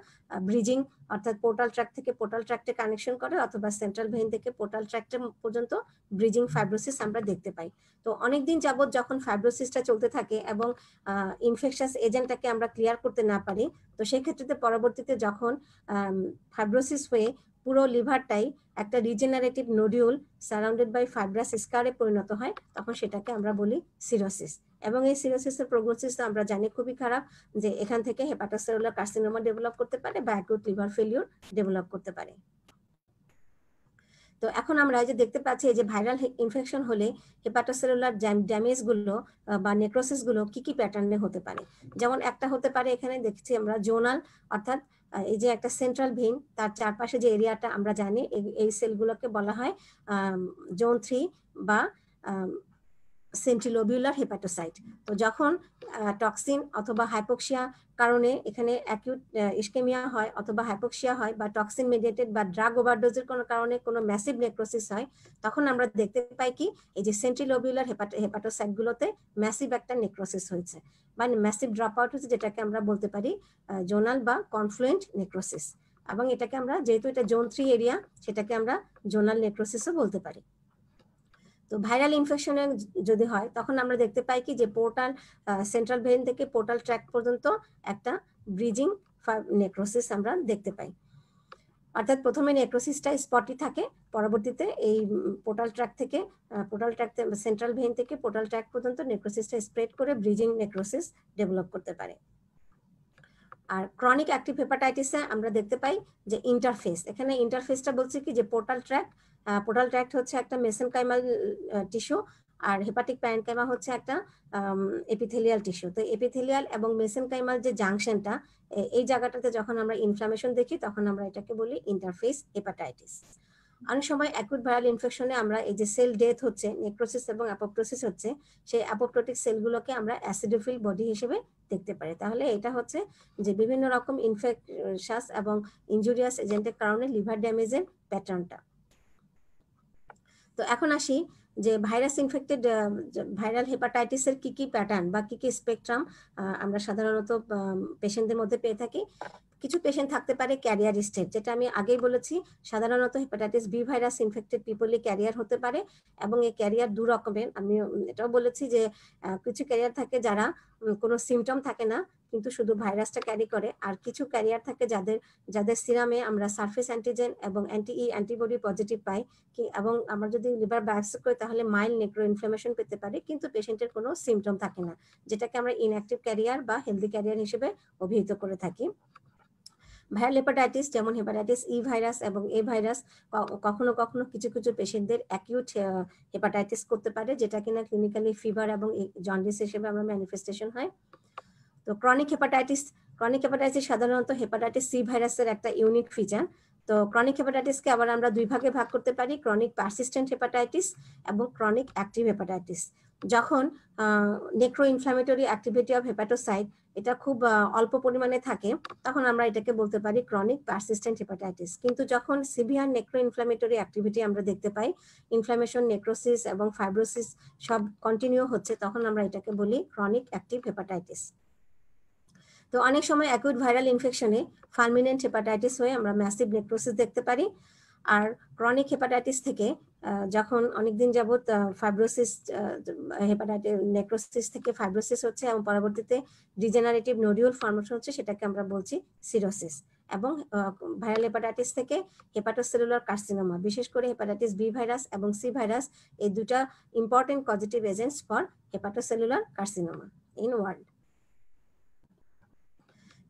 ব্রিজিং অর্থাৎ পোর্টাল ট্র্যাক্ট থেকে পোর্টাল ট্র্যাক্টে কানেকশন করে, অথবা সেন্ট্রাল ভেইন থেকে পোর্টাল ট্র্যাক্টে পর্যন্ত ব্রিজিং ফাইব্রোসিস আমরা দেখতে পাই। তো অনেকদিন যাবত যখন ফাইব্রোসিসটা চলতে থাকে এবং ইনফেকশাস এজেন্টটাকে আমরা ক্লিয়ার করতে না পারি, তো সেই ক্ষেত্রে পরবর্তীতে যখন ফাইব্রোসিস হয়ে পুরো লিভারটাই একটা regenerative nodule surrounded by fibrous স্কারে পরিণত হয়, তখন সেটাকে আমরা বলি সিরোসিস। এবং এই সিরোসিসের প্রোগনোসিস আমরা জানি খুবই খারাপ, যে এখান থেকে হেপাটোসেলুলার কার্সিনোমা ডেভেলপ করতে পারে বা অ্যাকুট লিভার ফেলিওর ডেভেলপ করতে পারে। তো এখন আমরা যে দেখতে পাচ্ছি যে ভাইরাল ইনফেকশন হলে হেপাটোসেলুলার ড্যামেজ গুলো বা নেক্রোসিস গুলো কি কি প্যাটার্নে হতে পারে। যেমন একটা হতে পারে, এখানে দেখছি আমরা জোনাল, অর্থাৎ এই যে একটা সেন্ট্রাল ভেইন, তার চারপাশে যে এরিয়াটা আমরা জানি, এই সেলগুলোকে বলা হয় জোন 3 বা সেন্ট্রিলোবিউলার হেপাটোসাইট। তো যখন টক্সিন অথবা হাইপোক্সিয়া কারণে এখানে অ্যাকিউট ইসকেমিয়া হয়, অথবা হাইপোক্সিয়া হয়, বা টক্সিন মেডিয়েটেড বা ড্রাগ ওভারডোজের কোনো কারণে কোনো ম্যাসিভ নেক্রোসিস হয়, তখন আমরা দেখতে পাই কি এই যে সেন্ট্রিলোবিউলার হেপাটোসাইটগুলোতে ম্যাসিভ একটা নেক্রোসিস হয়েছে বা ম্যাসিভ ড্রপ আউট হয়েছে, যেটাকে আমরা বলতে পারি জোনাল বা কনফ্লুয়েন্ট নেক্রোসিস। এবং এটাকে আমরা, যেহেতু এটা জোন 3 এরিয়া, সেটাকে আমরা জোনাল নেক্রোসিসও বলতে পারি। তো ভাইরাল ইনফেকশনে যদি হয়, তখন আমরা দেখতে পাই কি যে পোর্টাল সেন্ট্রাল ভেইন থেকে পোর্টাল ট্র্যাক্ট পর্যন্ত একটা ব্রিজিং নেক্রোসিস আমরা দেখতে পাই। অর্থাৎ প্রথমে নেক্রোসিসটা স্পটি থাকে, পরবর্তীতে এই পোর্টাল ট্র্যাক্ট থেকে সেন্ট্রাল ভেইন থেকে পোর্টাল ট্র্যাক্ট পর্যন্ত নেক্রোসিসটা স্প্রেড করে ব্রিজিং নেক্রোসিস ডেভেলপ করতে পারে। আর ক্রনিক অ্যাক্টিভ হেপাটাইটিসে আমরা দেখতে পাই যে ইন্টারফেস, এখানে ইন্টারফেসটা বলছে কি যে পোর্টাল ট্র্যাক্ট হচ্ছে একটা মেসেনকাইমাল টিস্যু, আর হেপাটিক প্যারেনকাইমা হচ্ছে একটা এপিথেলিয়াল টিস্যু। তো এপিথেলিয়াল এবং মেসেনকাইমাল যে জাংশনটা, এই জায়গাটাতে যখন আমরা ইনফ্লামেশন দেখি, তখন আমরা এটাকে বলি ইন্টারফেস হেপাটাইটিস। অনেক সময় অ্যাকুট ভাইরাল ইনফেকশনে আমরা এই যে সেল ডেথ হচ্ছে, নেক্রোসিস এবং অ্যাপোপ্টোসিস হচ্ছে, সেই অ্যাপোপ্টোটিক সেলগুলোকে আমরা অ্যাসিডোফিল বডি হিসেবে দেখতে পারি। তাহলে এটা হচ্ছে যে বিভিন্ন রকম ইনফেকশাস এবং ইনজুরিয়াস এজেন্টের কারণে লিভার ড্যামেজের প্যাটার্নটা। তো এখন আসি যে ভাইরাস ইনফেক্টেড ভাইরাল হেপাটাইটিসের কি কি প্যাটার্ন বা কি কি স্পেকট্রাম আমরা সাধারণত পেশেন্টদের মধ্যে পেয়ে থাকি। কিছু পেশেন্ট থাকতে পারে ক্যারিয়ার স্টেট, যেটা আমি আগেই বলেছি, সাধারণত হেপাটাইটিস বি ভাইরাস ইনফেক্টেড পিপলই ক্যারিয়ার হতে পারে, এবং এই ক্যারিয়ার দু রকমের। আমি এটাও বলেছি যে কিছু ক্যারিয়ার থাকে যারা কোনো সিমটম থাকে না কিন্তু শুধু ভাইরাসটা ক্যারি করে, আর কিছু ক্যারিয়ার থাকে যাদের সিরামে আমরা সারফেস অ্যান্টিজেন এবং অ্যান্টিবডি পজিটিভ পাই, এবং আমরা যদি লিভার বায়োপসি করি তাহলে মাইল্ড নেক্রো ইনফ্লামেশন পেতে পারে, কিন্তু পেশেন্টের কোনো সিমটম থাকে না, যেটাকে আমরা ইনঅ্যাক্টিভ ক্যারিয়ার বা হেলদি ক্যারিয়ার হিসেবে অভিহিত করে থাকি। ভাইরাল হেপাটাইটিস যেমন হেপাটাইটিস ই ভাইরাস এবং এ ভাইরাস কখনো কখনো কিছু কিছু পেশেন্টদের অ্যাকিউট হেপাটাইটিস করতে পারে, যেটা কিনা ক্লিনিক্যালি ফিভার এবং জন্ডিস হিসেবে আমরা ম্যানিফেস্টেশন হয়। তো ক্রনিক হেপাটাইটিস সাধারণত হেপাটাইটিস সি ভাইরাসের একটা ইউনিক ফিচার। তো ক্রনিক হেপাটাইটিসকে আবার আমরা দুই ভাগে ভাগ করতে পারি, ক্রনিক পারসিস্টেন্ট হেপাটাইটিস এবং ক্রনিক অ্যাক্টিভ হেপাটাইটিস। যখন নেক্রো ইনফ্ল্যামেটরি অ্যাক্টিভিটি অফ হেপাটোসাইট এটা খুব অল্প পরিমাণে থাকে, তখন আমরা এটাকে বলতে পারি ক্রনিক পারসিস্টেন্ট হেপাটাইটিস। কিন্তু যখন সিভিয়ার নেক্রো ইনফ্ল্যামেটরি অ্যাক্টিভিটি আমরা দেখতে পাই, ইনফ্ল্যামেশন, নেক্রোসিস এবং ফাইব্রোসিস সব কন্টিনিউ হচ্ছে, তখন আমরা এটাকে বলি ক্রনিক অ্যাক্টিভ হেপাটাইটিস। তো অনেক সময় অ্যাকুইট ভাইরাল ইনফেকশনে ফালমিনেন্ট হেপাটাইটিস হয়ে আমরা ম্যাসিভ নেক্রোসিস দেখতে পারি। আর ক্রনিক হেপাটাইটিস থেকে যখন অনেকদিন যাবত ফাইব্রোসিস, হেপাটাইটিস নেক্রোসিস থেকে ফাইব্রোসিস হচ্ছে এবং পরবর্তীতে ডিজেনারেটিভ নোডিউল ফর্মেশন হচ্ছে, সেটাকে আমরা বলছি সিরোসিস। এবং ভাইরাল হেপাটাইটিস থেকে হেপাটোসেলুলার কার্সিনোমা, বিশেষ করে হেপাটাইটিস বি ভাইরাস এবং সি ভাইরাস, এই দুটা important causative agents for hepatocellular carcinoma in world.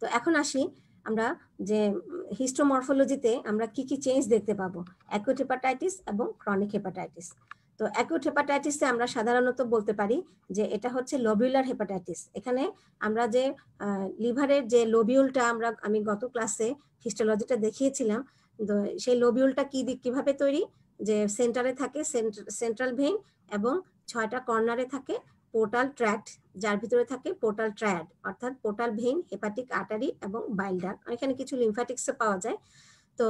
তো এখন আসি আমরা যে হিস্টোমরফোলজিতে আমরা কি কি চেঞ্জ দেখতে পাবো অ্যাকুট হেপাটাইটিস এবং ক্রনিক হেপাটাইটিস। তো অ্যাকুট হেপাটাইটিসে আমরা সাধারণত বলতে পারি যে এটা হচ্ছে লোবিউলার হেপাটাইটিস। এখানে আমরা যে লিভারের যে লোবিউলটা আমি গত ক্লাসে হিস্টোলজিটা দেখিয়েছিলাম, তো সেই লোবিউলটা কিভাবে তৈরি, যে সেন্টারে থাকে সেন্ট্রাল ভেইন এবং 6টা কর্নারে থাকে পোর্টাল ট্র্যাক্ট, যার ভিতরে থাকে পোর্টাল ট্রায়াড, অর্থাৎ পোর্টাল ভেইন, হেপাটিক আর্টারি এবং বাইল ডাক্ট, এখানে কিছু লিম্ফ্যাটিক্সও পাওয়া যায়। তো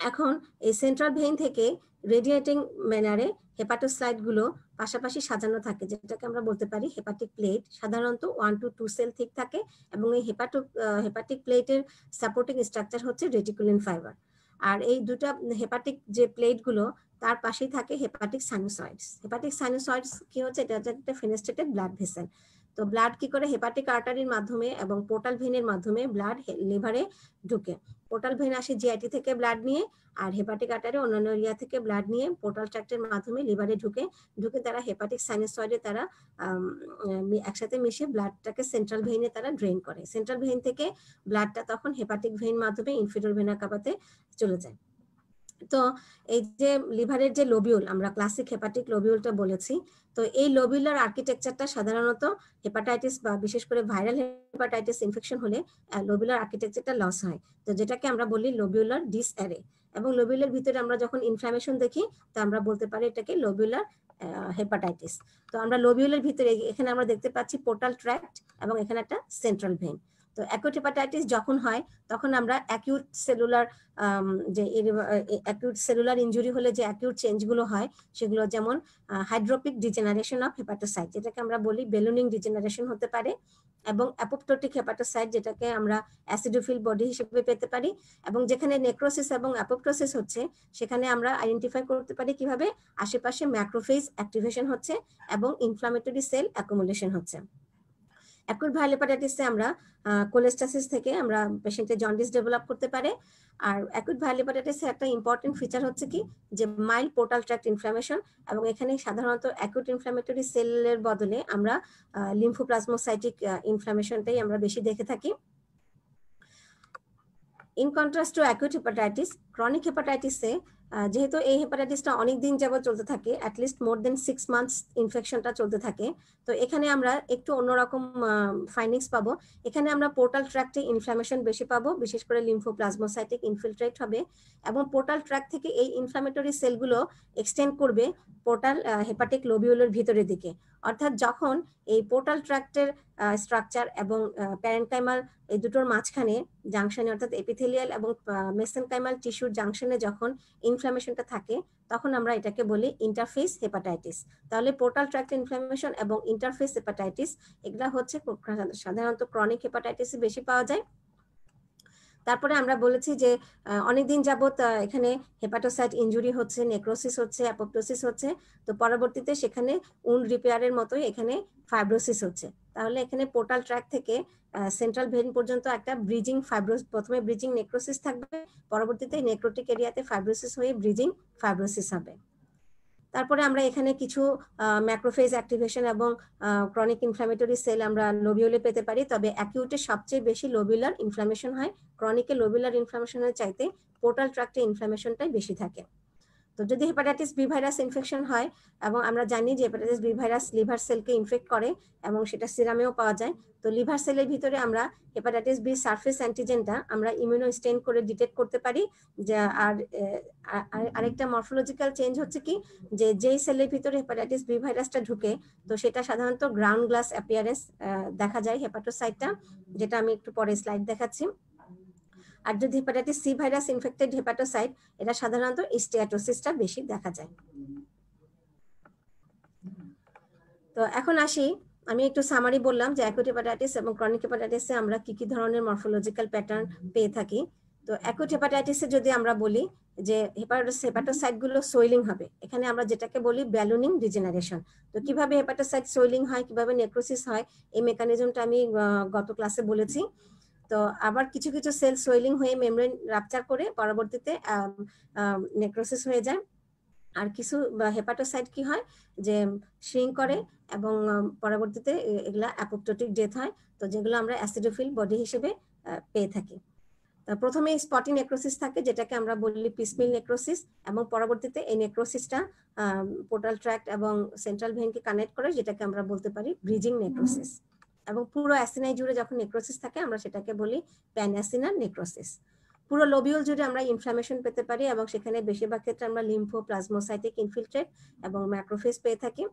এখন এই সেন্ট্রাল ভেইন থেকে রেডিয়েটিং ম্যানারে হেপাটোসাইট গুলো পাশাপাশি সাজানো থাকে, যেটাকে আমরা বলতে পারি হেপাটিক প্লেট। সাধারণত 1 to 2 সেল ঠিক থাকে, এবং এই হেপাটিক প্লেটের সাপোর্টিং স্ট্রাকচার হচ্ছে রেটিকুলিন ফাইবার। আর এই দুটা হেপাটিক যে প্লেট গুলো, তার পাশেই থাকে হেপাটিক সাইনোসয়েডস। হেপাটিক সাইনোসয়েডস কি হচ্ছে, এটা হচ্ছে একটা ফেনেস্ট্রেটেড ব্লাড ভেসেল। তো ব্লাড কি করে হেপাটিক আর্টারির মাধ্যমে এবং পোর্টাল ভেইনের মাধ্যমে ব্লাড লিভারে ঢুকে। পোর্টাল ভেইন আসে জিআইটি থেকে ব্লাড নিয়ে, আর হেপাটিক আর্টারি অন্যান্য এরিয়া থেকে ব্লাড নিয়ে পোর্টাল ট্র্যাক্টের মাধ্যমে লিভারে ঢুকে তারা হেপাটিক সাইনোসয়েডে তারা একসাথে মিশে ব্লাডটাকে সেন্ট্রাল ভেইনে তারা ড্রেন করে। সেন্ট্রাল ভেইন থেকে ব্লাডটা তখন হেপাটিক ভেইন মাধ্যমে ইনফিরিয়র ভেনা কাভাতে চলে যায়। তো এই যে লিভারের যে লোবিউল, আমরা ক্লাসিক হেপাটিক লোবিউলটা বলেছি, তো এই লোবিউলার আর্কিটেকচারটা সাধারণত হেপাটাইটিস বা বিশেষ করে ভাইরাল হেপাটাইটিস ইনফেকশন হলে লোবিউলার আর্কিটেকচারটা লস হয়, তো যেটাকে আমরা বলি লোবিউলার ডিসঅ্যারে। এবং লোবিউলার ভিতরে আমরা যখন ইনফ্লামেশন দেখি, তো আমরা বলতে পারি এটাকে লোবিউলার হেপাটাইটিস। তো আমরা লোবিউলার ভিতরে এখানে আমরা দেখতে পাচ্ছি পোর্টাল ট্র্যাক্ট এবং এখানে একটা সেন্ট্রাল ভেইন। তো অ্যাকুট হেপাটাইটিস যখন হয় তখন আমরা অ্যাকিউট সেলুলার যে অ্যাকিউট সেলুলার ইনজুরি হলে যে অ্যাকিউট চেঞ্জগুলো হয়, সেগুলো যেমন হাইড্রোপিক ডিজেনারেশন অফ হেপাটোসাইট, যেটাকে আমরা বলি বেলুনিং ডিজেনারেশন হতে পারে, এবং অ্যাপোপ্টোটিক হেপাটোসাইট, যেটাকে আমরা অ্যাসিডোফিল বডি হিসেবে পেতে পারি। এবং যেখানে নেক্রোসিস এবং অ্যাপোপ্টোসিস হচ্ছে, সেখানে আমরা আইডেন্টিফাই করতে পারি কিভাবে আশেপাশে ম্যাক্রোফেজ অ্যাক্টিভেশন হচ্ছে এবং ইনফ্লামেটরি সেল অ্যাকুমুলেশন হচ্ছে। অ্যাকুট ভাইরাল হেপাটাইটিসে আমরা কোলেস্টাসিস থেকে আমরা পেশেন্টের জন্ডিস ডেভেলপ করতে পারে। আর অ্যাকুট ভাইরাল হেপাটাইটিসের একটা ইম্পর্টেন্ট ফিচার হচ্ছে কি, যে মাইল্ড পোর্টাল ট্র্যাক্ট ইনফ্লামেশন, এবং এখানে সাধারণত অ্যাকুট ইনফ্লামেটরি সেলের বদলে আমরা লিম্ফোপ্লাজমোসাইটিক ইনফ্লামেশনটাই আমরা বেশি দেখে থাকি। In contrast to acute hepatitis, chronic হেপাটাইটিসে যেহেতু এই হেপাটাইটিসটা অনেক দিন যাবত চলতে থাকে, অ্যাটলিস্ট মোর দেন 6 মান্থস ইনফেকশনটা চলতে থাকে, তো এখানে আমরা একটু অন্যরকম ফাইন্ডিংস পাবো। এখানে আমরা পোর্টাল ট্র্যাক্টে ইনফ্লামেশন বেশি পাবো, বিশেষ করে লিম্ফোপ্লাজমোসাইটিক ইনফিলট্রেট হবে, এবং পোর্টাল ট্র্যাক্ট থেকে এই ইনফ্লামেটরি সেলগুলো এক্সটেন্ড করবে পোর্টাল হেপাটিক লোবিউলের ভিতরের দিকে। অর্থাৎ যখন এই পোর্টাল ট্র্যাক্টের স্ট্রাকচার এবং প্যারেনকাইমাল এই দুটোর মাঝখানে জাংশনে, অর্থাৎ এপিথেলিয়াল এবং মেসেনকাইমাল টিস্যুর জাংশনে যখন ইনফ্লামেশনটা থাকে, তখন আমরা এটাকে বলি ইন্টারফেস হেপাটাইটিস। তাহলে পোর্টাল ট্র্যাক্ট ইনফ্লামেশন এবং ইন্টারফেস হেপাটাইটিস, এগুলা হচ্ছে সাধারণত ক্রনিক হেপাটাইটিসে বেশি পাওয়া যায়। তারপরে আমরা বলেছি যে অনেকদিন যাবত এখানে হেপাটোসাইট ইনজুরি হচ্ছে, নেক্রোসিস হচ্ছে, অ্যাপোপ্টোসিস হচ্ছে, তো পরবর্তীতে সেখানে উন্ড রিপেয়ারের মতোই এখানে ফাইব্রোসিস হচ্ছে। তাহলে এখানে পোর্টাল ট্র্যাক থেকে সেন্ট্রাল ভেন পর্যন্ত একটা ব্রিজিং ফাইব্রোস, প্রথমে ব্রিজিং নেক্রোসিস থাকবে, পরবর্তীতে নেক্রোটিক এরিয়াতে ফাইব্রোসিস হয়ে ব্রিজিং ফাইব্রোসিস হবে। তারপরে আমরা এখানে কিছু ম্যাক্রোফেজ অ্যাক্টিভেশন এবং ক্রনিক ইনফ্ল্যামেটরি সেল আমরা লোবিউলে পেতে পারি, তবে অ্যাকিউটে সবচেয়ে বেশি লোবিউলার ইনফ্ল্যামেশন হয়, ক্রনিকে লোবিউলার ইনফ্ল্যামেশনের চাইতে পোর্টাল ট্র্যাক্টে ইনফ্ল্যামেশনটাই বেশি থাকে। তো যদি হেপাটাইটিস বি ভাইরাস ইনফেকশন হয়, এবং আমরা জানি যে হেপাটাইটিস বি ভাইরাস লিভার সেলকে ইনফেক্ট করে এবং সেটা সিরামেও পাওয়া যায়, তো লিভার সেলের ভিতরে আমরা হেপাটাইটিস বি সারফেস অ্যান্টিজেনটা আমরা ইমিউনোস্টেন করে ডিটেক্ট করতে পারি। আর আরেকটা মরফোলজিক্যাল চেঞ্জ হচ্ছে কি, যে যেই সেলের ভিতরে হেপাটাইটিস বি ভাইরাসটা ঢুকে, তো সেটা সাধারণত গ্রাউন্ড গ্লাস অ্যাপিয়ারেন্স দেখা যায় হেপাটোসাইটটা, যেটা আমি একটু পরে স্লাইড দেখাচ্ছি। আর যদি hepatitis C virus infected hepatocyte, এটা সাধারণত স্টেয়াটোসিসটা বেশি দেখা যায়। তো এখন আসি, আমি একটু সামারি বললাম যে অ্যাকুট হেপাটাইটিস এবং ক্রনিক হেপাটাইটিসে আমরা কি কি ধরনের মরফোলজিক্যাল প্যাটার্ন পেয়ে থাকি। তো অ্যাকুট হেপাটাইটিসে যদি আমরা বলি যে হেপাটোসাইট গুলো সোয়েলিং হবে, এখানে আমরা যেটাকে বলি ব্যালুনিং ডিজেনারেশন। তো কিভাবে হেপাটোসাইট সোয়েলিং হয়, কিভাবে নেক্রোসিস হয়, এই মেকানিজমটা আমি গত ক্লাসে বলেছি। তো আবার কিছু কিছু সেল সোয়েলিং হয়ে মেমব্রেন রাপচার করে পরবর্তীতে নেক্রোসিস হয়ে যায়। আর কিছু হেপাটোসাইট কি হয় যে শ্রিঙ্ক করে এবং পরবর্তীতে এগুলা অ্যাপোপ্টোটিক ডেথ হয়, তো যেগুলো আমরা অ্যাসিডোফিল বডি হিসেবে পেয়ে থাকি। প্রথমে স্পটি নেক্রোসিস থাকে, যেটাকে আমরা বলি পিসমিল নেক্রোসিস, এবং পরবর্তীতে এই নেক্রোসিসটা পোর্টাল ট্র্যাক্ট এবং সেন্ট্রাল ভেনকে কানেক্ট করে, যেটাকে আমরা বলতে পারি ব্রিজিং নেক্রোসিস। এবং পুরো অ্যাসিনাই জুড়ে যখন নেক্রোসিস থাকে আমরা সেটাকে বলি প্যান অ্যাসিনার নেক্রোসিস। পুরো লোবিউল জুড়ে আমরা ইনফ্লামেশন পেতে পারি এবং সেখানে বেশিরভাগ ক্ষেত্রে আমরা লিম্ফো প্লাজমোসাইটিক ইনফিলট্রেট এবং ম্যাক্রোফেজ পেয়ে থাকি।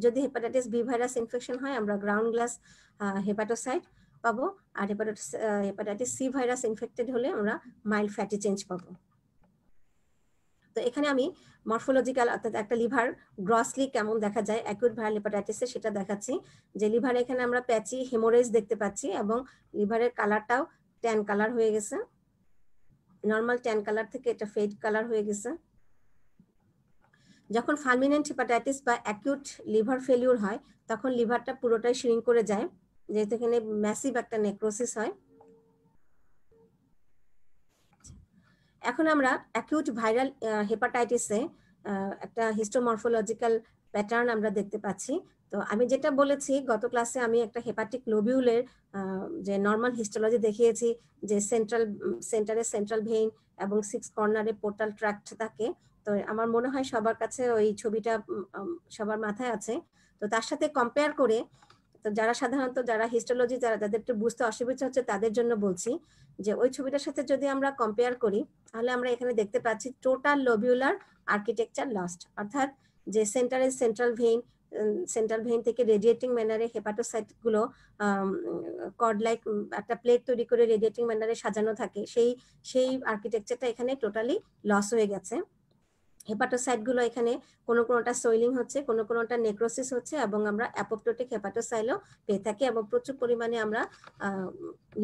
যদি হেপাটাইটিস বি ভাইরাস ইনফেকশন হয় আমরা গ্রাউন্ড গ্লাস হেপাটোসাইট পাবো, আর হেপাটাইটিস সি ভাইরাস ইনফেক্টেড হলে আমরা মাইল্ড ফ্যাটি চেঞ্জ পাবো। তো এখানে আমি মরফোলজিক্যাল অর্থাৎ একটা লিভার গ্রসলি কেমন দেখা যায় অ্যাকুট ভাইরাল হেপাটাইটিসে সেটা দেখাচ্ছি। যে লিভারে এখানে আমরা প্যাচি হেমোরেজ দেখতে পাচ্ছি এবং লিভারের কালারটাও ট্যান কালার হয়ে গেছে, নর্মাল ট্যান কালার থেকে এটা ফেড কালার হয়ে গেছে। যখন ফালমিনেন্ট হেপাটাইটিস বা অ্যাকিউট লিভার ফেলিউর হয় তখন লিভারটা পুরোটাই শ্রিঙ্ক করে যায়, যেহেতু এখানে ম্যাসিভ একটা নেক্রোসিস হয়। এখন আমরা অ্যাকিউট ভাইরাল হেপাটাইটিসে একটা হিস্টোমরফোলজিক্যাল প্যাটার্ন আমরা দেখতে পাচ্ছি। তো আমি যেটা বলেছি গত ক্লাসে, আমি একটা হেপাটিক লোবিউলের যে নর্মাল হিস্টোলজি দেখিয়েছি, যে সেন্টারে সেন্ট্রাল ভেইন এবং 6 কর্নারে পোর্টাল ট্র্যাক্ট থাকে। তো আমার মনে হয় সবার কাছে ওই ছবিটা সবার মাথায় আছে। তো তার সাথে কম্পেয়ার করে, তো যারা সাধারণত যারা হিস্টোলজি যাদের একটু বুঝতে অসুবিধা হচ্ছে তাদের জন্য বলছি, যে ওই ছবিটার সাথে যদি আমরা কম্পেয়ার করি তাহলে আমরা এখানে দেখতে পাচ্ছি টোটাল লোবিউলার আর্কিটেকচার লস্ট, অর্থাৎ যে সেন্ট্রাল ভেইন থেকে রেডিয়েটিং ম্যানারে হেপাটোসাইট গুলো কর্ড লাইক একটা প্লেট তৈরি করে রেডিয়েটিং ম্যানারে সাজানো থাকে, সেই আর্কিটেকচারটা এখানে টোটালি লস হয়ে গেছে। হেপাটোসাইট গুলো এখানে কোনোটা সোয়েলিং হচ্ছে, কোনোটা নেক্রোসিস হচ্ছে, এবং আমরা অ্যাপোপ্টোটিক হেপাটোসাইলও পেয়ে থাকি, এবং প্রচুর পরিমাণে আমরা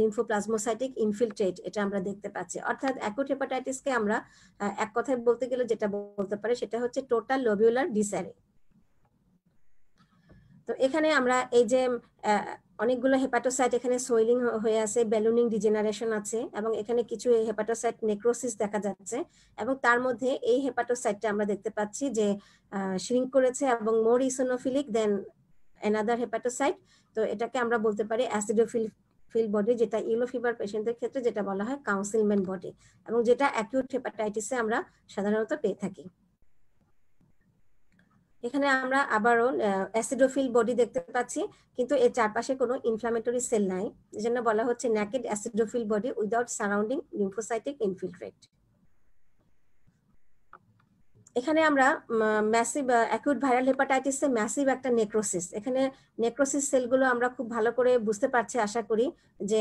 লিম্ফোপ্লাজমোসাইটিক ইনফিলট্রেট এটা আমরা দেখতে পাচ্ছি। অর্থাৎ অ্যাকুট হেপাটাইটিসকে আমরা এক কথায় বলতে গেলে যেটা বলতে পারি সেটা হচ্ছে টোটাল লোবিউলার ডিসঅ্যারে। তো এখানে আমরা এই যে অনেকগুলো হেপাটোসাইট এখানে সোয়েলিং হয়ে আছে, ব্যালুনিং ডিজেনারেশন আছে, এবং এখানে কিছু হেপাটোসাইট নেক্রোসিস দেখা যাচ্ছে, এবং তার মধ্যে এই হেপাটোসাইটটা আমরা দেখতে পাচ্ছি যে শ্রিঙ্ক করেছে এবং মোর ইসোনোফিলিক দেন অ্যানাদার হেপাটোসাইট। তো এটাকে আমরা বলতে পারি অ্যাসিডোফিল বডি, যেটা ইয়েলো ফিভার পেশেন্টদের ক্ষেত্রে যেটা বলা হয় কাউন্সিলমেন্ট বডি, এবং যেটা অ্যাকিউট হেপাটাইটিসে আমরা সাধারণত পেয়ে থাকি। এখানে আমরা আবারও অ্যাসিডোফিল বডি দেখতে পাচ্ছি, কিন্তু এর চারপাশে কোনো ইনফ্লামেটরি সেল নাই, যেজন্য বলা হচ্ছে naked acidophil body without surrounding lymphocytic infiltrate. এখানে আমরা ম্যাসিভ অ্যাকিউট ভাইরাল হেপাটাইটিসে ম্যাসিভ একটা নেক্রোসিস, এখানে নেক্রোসিস সেলগুলো আমরা খুব ভালো করে বুঝতে পারছি আশা করি, যে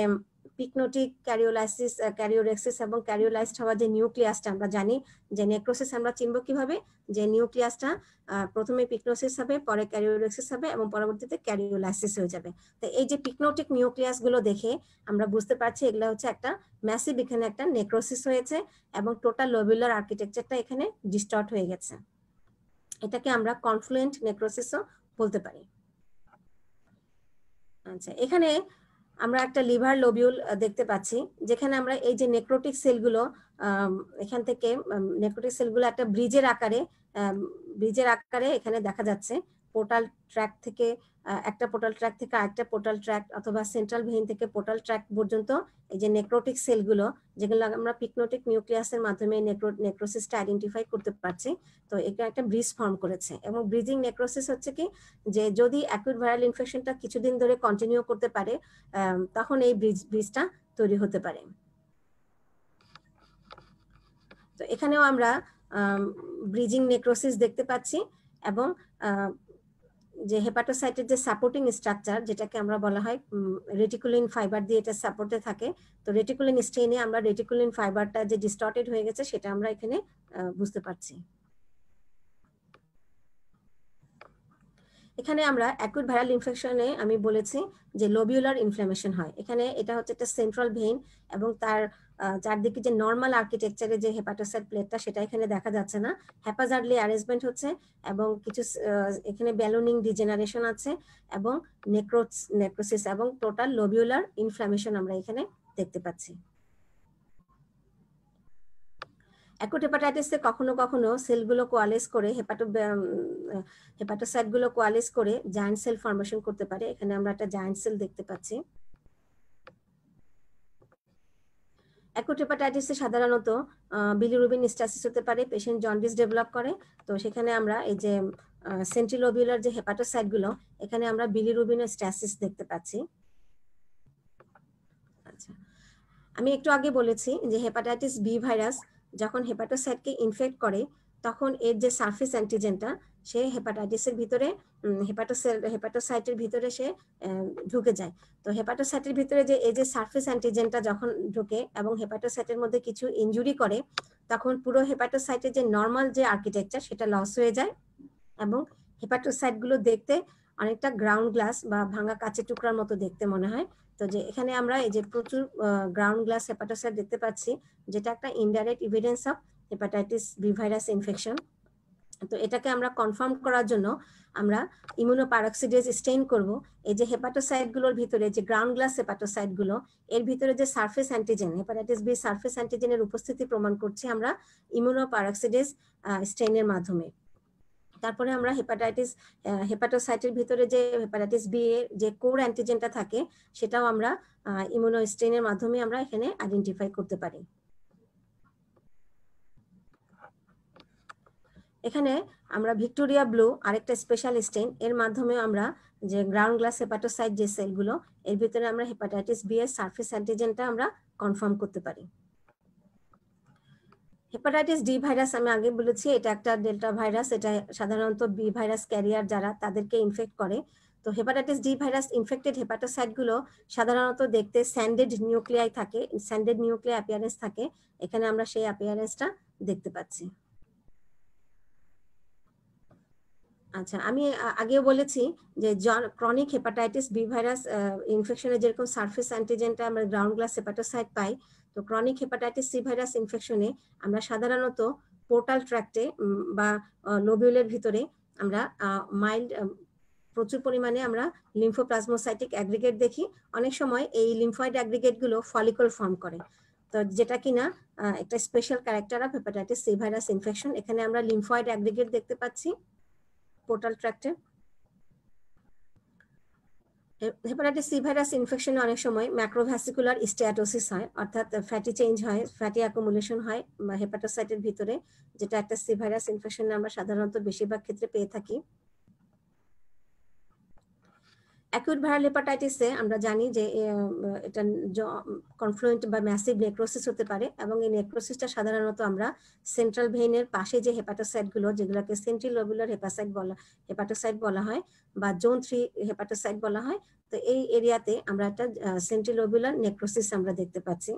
পিকনোটিক ক্যারিওলাইসিস, ক্যারিওরেক্সিস এবং ক্যারিওলাইজড হওয়া যে নিউক্লিয়াসটা আমরা জানি যে নেক্রোসিস আমরা চিনব কিভাবে, যে নিউক্লিয়াসটা প্রথমে পিকনোসিস হবে, পরে ক্যারিওরেক্সিস হবে এবং পরবর্তীতে ক্যারিওলাইসিস হয়ে যাবে। তো এই যে পিকনোটিক নিউক্লিয়াস গুলো দেখে আমরা বুঝতে পারছি এগুলো হচ্ছে একটা ম্যাসিভ, এখানে একটা নেক্রোসিস হয়েছে এবং টোটাল লোবুলার আর্কিটেকচারটা এখানে ডিস্টর্ট হয়ে গেছে। এটাকে আমরা কনফ্লুয়েন্ট নেক্রোসিসও বলতে পারি। আচ্ছা, এখানে আমরা একটা লিভার লোবিউল দেখতে পাচ্ছি, যেখানে আমরা এই যে নেক্রোটিক সেলগুলো এখান থেকে নেক্রোটিক সেলগুলো একটা ব্রিজের আকারে এখানে দেখা যাচ্ছে। পোর্টাল ট্র্যাক থেকে একটা পোর্টাল ট্র্যাক থেকে আরেকটা পোর্টাল ট্র্যাক অথবা সেন্ট্রাল ভেইন থেকে পোর্টাল ট্র্যাক পর্যন্ত এই যে নেক্রোটিক সেলগুলো, যেগুলো আমরা পিকনোটিক নিউক্লিয়াসের মাধ্যমে নেক্রোসিসটা আইডেন্টিফাই করতে পারছি, তো এটা একটা ব্রিজ ফর্ম করেছে। এবং ব্রিজিং নেক্রোসিস হচ্ছে কি, যে যদি অ্যাকুইট ভাইরাল ইনফেকশনটা কিছুদিন ধরে কন্টিনিউ করতে পারে তখন এই ব্রিজটা তৈরি হতে পারে। তো এখানেও আমরা ব্রিজিং নেক্রোসিস দেখতে পাচ্ছি এবং যে হেপাটোসাইটের যে সাপোর্টিং স্ট্রাকচার, যেটাকে আমরা বলা হয় রেটিকুলিন ফাইবার দিয়ে এটা সাপোর্টে থাকে, তো রেটিকুলিন স্টেইনে আমরা রেটিকুলিন ফাইবারটা যে ডিস্টর্টেড হয়ে গেছে সেটা আমরা এখানে বুঝতে পারছি। এখানে আমরা অ্যাকুইট ভাইরাল ইনফেকশনে আমি বলেছি যে লোবিউলার ইনফ্লামেশন হয়। এখানে এটা হচ্ছে একটা সেন্ট্রাল ভেইন এবং তার চারদিকে যে নর্মাল আর্কিটেকচারে যে হেপাটোসাইট প্লেটটা সেটা এখানে দেখা যাচ্ছে না, হ্যাপাজার্ডলি অ্যারেঞ্জমেন্ট হচ্ছে এবং কিছু এখানে ব্যালুনিং ডিজেনারেশন আছে এবং নেক্রোসিস এবং টোটাল লোবিউলার ইনফ্লামেশন আমরা এখানে দেখতে পাচ্ছি। অ্যাকুট হেপাটাইটিসে কখনো কখনো সেলগুলো কোয়ালিস করে হেপাটোসাইটগুলো কোয়ালিস করে জায়ান্ট সেল ফর্মেশন করতে পারে। এখানে আমরা একটা জায়ান্ট সেল দেখতে পাচ্ছি। অ্যাকুট হেপাটাইটিসে সাধারণত বিলিরুবিন স্ট্যাসিস হতে পারে, পেশেন্ট জন্ডিস ডেভেলপ করে, তো সেখানে আমরা এই যে সেন্ট্রিলোবিউলার যে হেপাটোসাইটগুলো, এখানে আমরা বিলিরুবিন স্ট্যাসিস দেখতে পাচ্ছি। আচ্ছা, আমি একটু আগে বলেছি যে হেপাটাইটিস বি ভাইরাস যখন হেপাটোসাইটকে ইনফেক্ট করে তখন এর যে সারফেস অ্যান্টিজেনটা সে হেপাটাইটিসের ভিতরে হেপাটোসাইটের ভিতরে সে ঢুকে যায়। তো হেপাটোসাইটের ভিতরে যে এই যে সারফেস অ্যান্টিজেনটা যখন ঢুকে এবং হেপাটোসাইটের মধ্যে কিছু ইনজুরি করে, তখন পুরো হেপাটোসাইটের যে নর্মাল যে আর্কিটেকচার সেটা লস হয়ে যায় এবং হেপাটোসাইটগুলো দেখতে অনেকটা গ্রাউন্ড গ্লাস বা ভাঙা কাঁচের টুকরার মতো দেখতে মনে হয়। তো যে এখানে আমরা এই যে প্রচুর গ্রাউন্ড গ্লাস হেপাটোসাইট দেখতে পাচ্ছি, যেটা একটা indirect evidence of hepatitis B virus infection. তো এটাকে আমরা কনফার্ম করার জন্য আমরা ইমিউনোপ্যারাক্সিডেজ স্টেইন করব। এই যে হেপাটোসাইটগুলোর ভিতরে যে গ্রাউন্ড গ্লাস হেপাটোসাইটগুলো, এর ভিতরে যে surface antigen hepatitis B surface অ্যান্টিজেনের উপস্থিতি প্রমাণ করছি আমরা ইমিউনোপ্যারাক্সিডেজ স্টেইনের মাধ্যমে। তারপরে আমরা হেপাটোসাইটের ভিতরে যে হেপাটাইটিস বি এর যে কোর অ্যান্টিজেনটা থাকে সেটাও আমরা ইমিউনোস্টেইনের মাধ্যমে আমরা এখানে আইডেন্টিফাই করতে পারি। এখানে আমরা ভিক্টোরিয়া ব্লু আরেকটা স্পেশাল স্টেইন, এর মাধ্যমে আমরা যে গ্রাউন্ড গ্লাস হেপাটোসাইট যে সেলগুলো, এর ভিতরে আমরা হেপাটাইটিস বি এর সারফেস অ্যান্টিজেনটা আমরা কনফার্ম করতে পারি। হেপাটাইটিস ডি ভাইরাস আমি আগে বলেছি এটা একটা ডেল্টা ভাইরাস, এটা সাধারণত বি ভাইরাস ক্যারিয়ার যারা তাদেরকে ইনফেক্ট করে। তো hepatitis D virus infected hepatocyte গুলো সাধারণত দেখতে স্যান্ডেড নিউক্লিয়াই থাকে, স্যান্ডেড নিউক্লিয়ার অ্যাপিয়ারেন্স থাকে। এখানে আমরা সেই অ্যাপিয়ারেন্সটা দেখতে পাচ্ছি। আচ্ছা, আমি আগেও বলেছি যে ক্রনিক হেপাটাইটিস বি ভাইরাস ইনফেকশনে যেরকম সারফেস অ্যান্টিজেনটা আমরা গ্রাউন্ড গ্লাস হেপাটোসাইট পাই, তো ক্রনিক হেপাটাইটিস সি ভাইরাস ইনফেকশনে আমরা সাধারণত পোর্টাল ট্র্যাক্টে বা লোবিউলের ভিতরে আমরা মাইল্ড প্রচুর পরিমাণে আমরা লিম্ফোপ্লাজমোসাইটিক অ্যাগ্রিগেট দেখি। অনেক সময় এই লিম্ফয়েড অ্যাগ্রিগেট গুলো ফলিকল ফর্ম করে, তো যেটা কিনা একটা special character of hepatitis C virus infection. এখানে আমরা লিম্ফয়েড অ্যাগ্রিগেট দেখতে পাচ্ছি পোর্টাল ট্র্যাক্টে। হেপাটাইটিস সি ভাইরাস ইনফেকশনে অনেক সময় ম্যাক্রোভ্যাসিকুলার স্টেয়াটোসিস হয়, অর্থাৎ ফ্যাটি চেঞ্জ হয়, ফ্যাটি অ্যাকুমুলেশন হয় হেপাটোসাইটের ভিতরে, যেটা একটা সি ভাইরাস ইনফেকশনে আমরা সাধারণত বেশিরভাগ ক্ষেত্রে পেয়ে থাকি। অ্যাকিউট ভাইরাল হেপাটাইটিসে আমরা জানি যে এটা কনফ্লুয়েন্ট বা ম্যাসিভ নেক্রোসিস হতে পারে, এবং এই নেক্রোসিসটা সাধারণত আমরা সেন্ট্রাল ভেইনের পাশে যে হেপাটোসাইটগুলো, যেগুলোকে সেন্ট্রাল লোবুলার হেপাটোসাইট বলা হয় বা জোন 3 হেপাটোসাইট বলা হয়, তো এই এরিয়াতে আমরা একটা সেন্ট্রাল লোবুলার নেক্রোসিস আমরা দেখতে পাচ্ছি।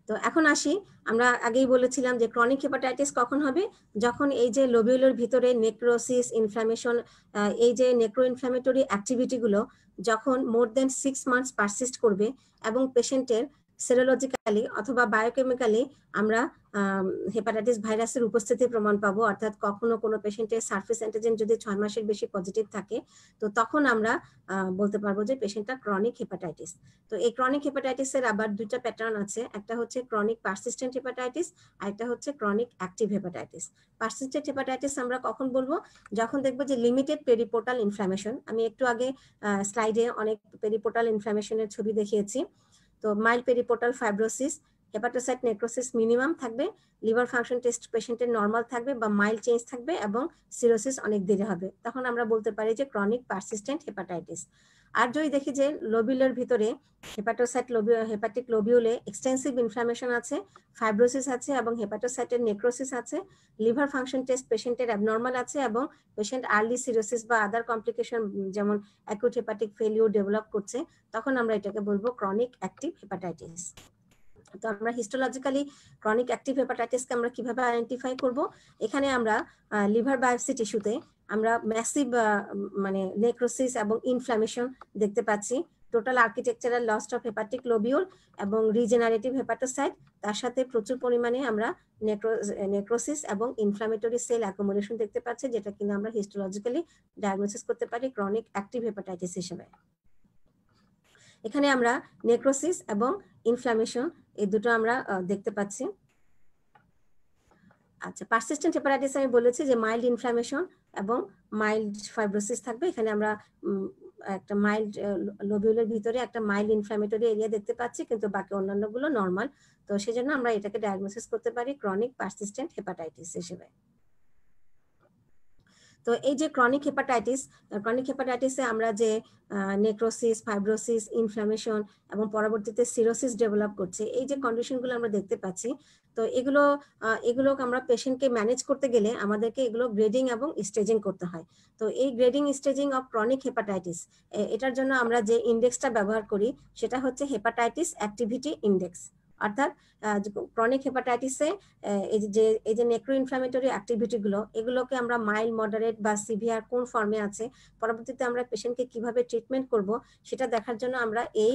তো এখন আসি, আমরা আগেই বলেছিলাম যে ক্রনিক হেপাটাইটিস কখন হবে, যখন এই যে লোবিউলের ভিতরে নেক্রোসিস, ইনফ্ল্যামেশন, এই যে নেক্রো ইনফ্ল্যামেটরি অ্যাক্টিভিটিগুলো যখন মোর দেন 6 মান্থস পারসিস্ট করবে এবং পেশেন্টের সেরোলজিক্যালি অথবা বায়োকেমিক্যালি আমরা হেপাটাইটিস ভাইরাসের উপস্থিতি প্রমাণ পাবো, অর্থাৎ কখনো কোনো পেশেন্টের সারফেস অ্যান্টিজেন যদি 6 মাসের বেশি পজিটিভ থাকে, তো তখন আমরা বলতে পারবো যে পেশেন্টটা ক্রনিক হেপাটাইটিস। তো এই ক্রনিক হেপাটাইটিসের আবার দুইটা প্যাটার্ন আছে, একটা হচ্ছে ক্রনিক পারসিস্টেন্ট হেপাটাইটিস আর একটা হচ্ছে chronic active hepatitis. Persistent hepatitis আমরা কখন বলবো, যখন দেখবো যে লিমিটেড পেরিপোর্টাল ইনফ্ল্যামেশন, আমি একটু আগে স্লাইডে অনেক পেরিপোর্টাল ইনফ্ল্যামেশনের ছবি দেখিয়েছি। তো mild periportal fibrosis, hepatocyte necrosis minimum থাকবে, লিভার ফাংশন টেস্ট পেশেন্টের নর্মাল থাকবে বা মাইল্ড চেঞ্জ থাকবে, এবং সিরোসিস অনেক দেরি হবে, তখন আমরা বলতে পারি যে ক্রনিক পারসিস্টেন্ট হেপাটাইটিস। আর যদি দেখি যে লোবিউলের ভিতরে হেপাটিক লোবিউলে এক্সটেন্সিভ ইনফ্ল্যামেশন আছে, ফাইব্রোসিস আছে এবং হেপাটোসাইটের নেক্রোসিস আছে, লিভার ফাংশন টেস্ট পেশেন্টের অ্যাবনর্মাল আছে এবং পেশেন্ট আর্লি সিরোসিস বা আদার কমপ্লিকেশন যেমন অ্যাকুট হেপাটিক ফেলিওর ডেভেলপ করছে, তখন আমরা এটাকে বলবো ক্রনিক অ্যাক্টিভ হেপাটাইটিস। তো আমরা হিস্টোলজিক্যালি ক্রনিক অ্যাক্টিভ হেপাটাইটিসকে আমরা কিভাবে আইডেন্টিফাই করব, এখানে আমরা লিভার বায়োপসি টিস্যুতে আমরা ম্যাসিভ মানে নেক্রোসিস এবং ইনফ্ল্যামেশন দেখতে পাচ্ছি, total architectural loss of hepatic lobule এবং রিজেনারেটিভ হেপাটোসাইট, তার সাথে প্রচুর পরিমাণে আমরা নেক্রোসিস এবং ইনফ্ল্যামেটরি সেল অ্যাকুমুলেশন দেখতে পাচ্ছি, যেটা কিনা আমরা হিস্টোলজিক্যালি ডায়াগনোসিস করতে পারি ক্রনিক অ্যাক্টিভ হেপাটাইটিস হিসেবে। এখানে আমরা নেক্রোসিস এবং ইনফ্ল্যামেশন এই দুটো আমরা দেখতে পাচ্ছি। আচ্ছা, পারসিস্টেন্ট হেপাটাইটিস আমি বলেছি যে মাইল্ড ইনফ্ল্যামেশন এবং মাইল্ড ফাইব্রোসিস থাকবে, এখানে আমরা একটা মাইল্ড লোবিউলের ভিতরে একটা মাইল্ড ইনফ্ল্যামেটরি এরিয়া দেখতে পাচ্ছি, কিন্তু বাকি অন্যান্যগুলো নর্মাল, তো সেজন্য আমরা এটাকে ডায়াগনোসিস করতে পারি ক্রনিক পারসিস্টেন্ট হেপাটাইটিস হিসেবে। তো এই যে ক্রনিক হেপাটাইটিসে আমরা যে নেক্রোসিস, ফাইব্রোসিস, ইনফ্ল্যামেশন এবং পরবর্তীতে সিরোসিস ডেভেলপ করছে, এই যে কন্ডিশনগুলো আমরা দেখতে পাচ্ছি, তো এগুলো আমরা পেশেন্টকে ম্যানেজ করতে গেলে আমাদেরকে এগুলো গ্রেডিং এবং স্টেজিং করতে হয়। তো এই grading staging of chronic hepatitis, এটার জন্য আমরা যে ইন্ডেক্সটা ব্যবহার করি সেটা হচ্ছে হেপাটাইটিস অ্যাক্টিভিটি ইন্ডেক্স। অর্থাৎ ক্রনিক হেপাটাইটিসে এই যে নেক্রো ইনফ্ল্যামেটরি অ্যাক্টিভিটিগুলো, এগুলোকে আমরা মাইল্ড, মডারেট বা সিভিয়ার কোন ফর্মে আছে, পরবর্তীতে আমরা পেশেন্টকে কিভাবে ট্রিটমেন্ট করব সেটা দেখার জন্য আমরা এই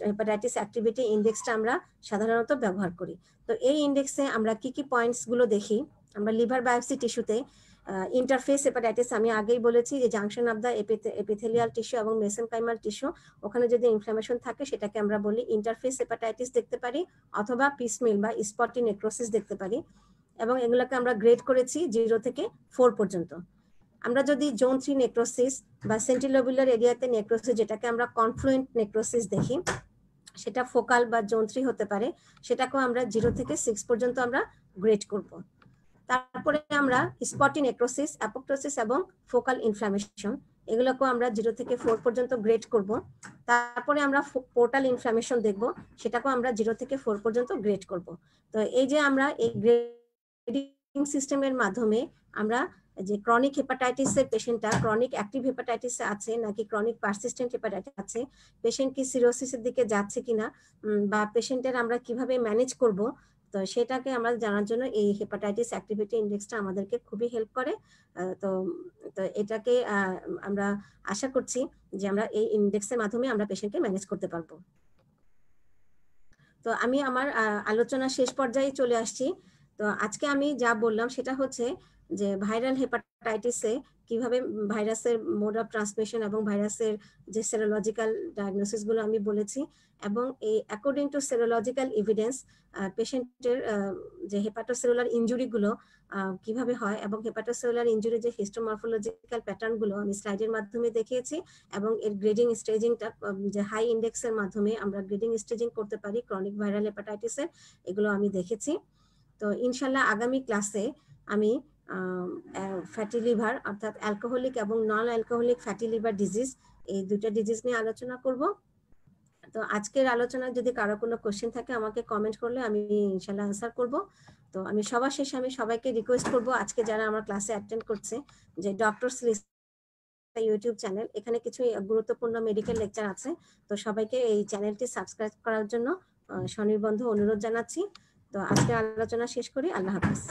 হেপাটাইটিস অ্যাক্টিভিটি ইন্ডেক্সটা আমরা সাধারণত ব্যবহার করি। তো এই ইন্ডেক্সে আমরা কি কি পয়েন্টস গুলো দেখি, আমরা লিভার বায়োপসি টিস্যুতে ইন্টারফেস হেপাটাইটিস আমি আগেই বলেছি যে junction of the epithelial tissue এবং মেসেনকাইমাল টিস্যু, ওখানে যদি ইনফ্ল্যামেশন থাকে সেটাকে আমরা বলি ইন্টারফেস হেপাটাইটিস দেখতে পারি, অথবা পিসমিল বা স্পটি নেক্রোসিস দেখতে পারি, এবং এগুলোকে আমরা গ্রেড করেছি 0 থেকে 4 পর্যন্ত। আমরা যদি জোন 3 নেক্রোসিস বা সেন্ট্রিলোবুলার এরিয়াতে নেক্রোসিস, যেটাকে আমরা কনফ্লুয়েন্ট নেক্রোসিস দেখি, সেটা ফোকাল বা জোন 3 হতে পারে, সেটাকেও আমরা 0 থেকে 6 পর্যন্ত আমরা গ্রেড করব। তারপরে আমরা স্পটি নেক্রোসিস, অ্যাপোপ্টোসিস এবং ফোকাল ইনফ্ল্যামেশন, এগুলোকেও আমরা 0 থেকে 4 পর্যন্ত গ্রেড করব। তারপরে আমরা পোর্টাল ইনফ্ল্যামেশন দেখব, সেটাকেও আমরা 0 থেকে 4 পর্যন্ত গ্রেড করব। তো এই যে আমরা এই গ্রেডিং সিস্টেমের মাধ্যমে আমরা যে ক্রনিক হেপাটাইটিসের পেশেন্টটা ক্রনিক অ্যাক্টিভ হেপাটাইটিসে আছে নাকি ক্রনিক পারসিস্টেন্ট হেপাটাইটিস আছে, পেশেন্ট কি সিরোসিসের দিকে যাচ্ছে কিনা, বা পেশেন্টের আমরা কিভাবে ম্যানেজ করব, তো সেটাকে আমরা জানার জন্য এই হেপাটাইটিস অ্যাক্টিভিটি ইন্ডেক্সটা আমাদেরকে খুবই হেল্প করে। তো এটাকে আমরা আশা করছি যে আমরা এই ইন্ডেক্সের মাধ্যমে আমরা পেশেন্টকে ম্যানেজ করতে পারবো। তো আমি আমার আলোচনা শেষ পর্যায়ে চলে আসছি। তো আজকে আমি যা বললাম সেটা হচ্ছে যে ভাইরাল হেপাটাইটিসে কিভাবে ভাইরাসের মোড অফ ট্রান্সমিশন এবং ভাইরাসের যে সেরোলজিক্যাল ডায়াগনোসিস গুলো আমি বলেছি, এবং এই অ্যাকর্ডিং টু সেরোলজিক্যাল এভিডেন্স পেশেন্টের যে হেপাটোসেলুলার ইনজুরি গুলো কিভাবে হয়, এবং হেপাটোসেলুলার ইনজুরি যে হিস্টোমরফোলজিক্যাল প্যাটার্ন গুলো আমি স্লাইডের মাধ্যমে দেখিয়েছি, এবং এর গ্রেডিং স্টেজিংটা যে হাই ইন্ডেক্সের মাধ্যমে আমরা গ্রেডিং স্টেজিং করতে পারি ক্রনিক ভাইরাল হেপাটাইটিসের, এগুলো আমি দেখেছি। তো ইনশাল্লাহ আগামী ক্লাসে আমি ফ্যাটি লিভার অর্থাৎ অ্যালকোহলিক এবং non alcoholic fatty liver disease, এই দুটো ডিজিজ নিয়ে আলোচনা করব। তো আজকের আলোচনায় যদি কারো কোনো কোশ্চেন থাকে আমাকে কমেন্ট করলে আমি ইনশাল্লাহ আনসার করব। তো আমি সবার শেষে আমি সবাইকে রিকোয়েস্ট করব, আজকে যারা আমার ক্লাসে অ্যাটেন্ড করছে, যে ডক্টর ইউটিউব চ্যানেল, এখানে কিছু গুরুত্বপূর্ণ মেডিকেল লেকচার আছে, তো সবাইকে এই চ্যানেলটি সাবস্ক্রাইব করার জন্য স্বনির্বন্ধ অনুরোধ জানাচ্ছি। তো আজকে আলোচনা শেষ করি। আল্লাহ হাফেজ।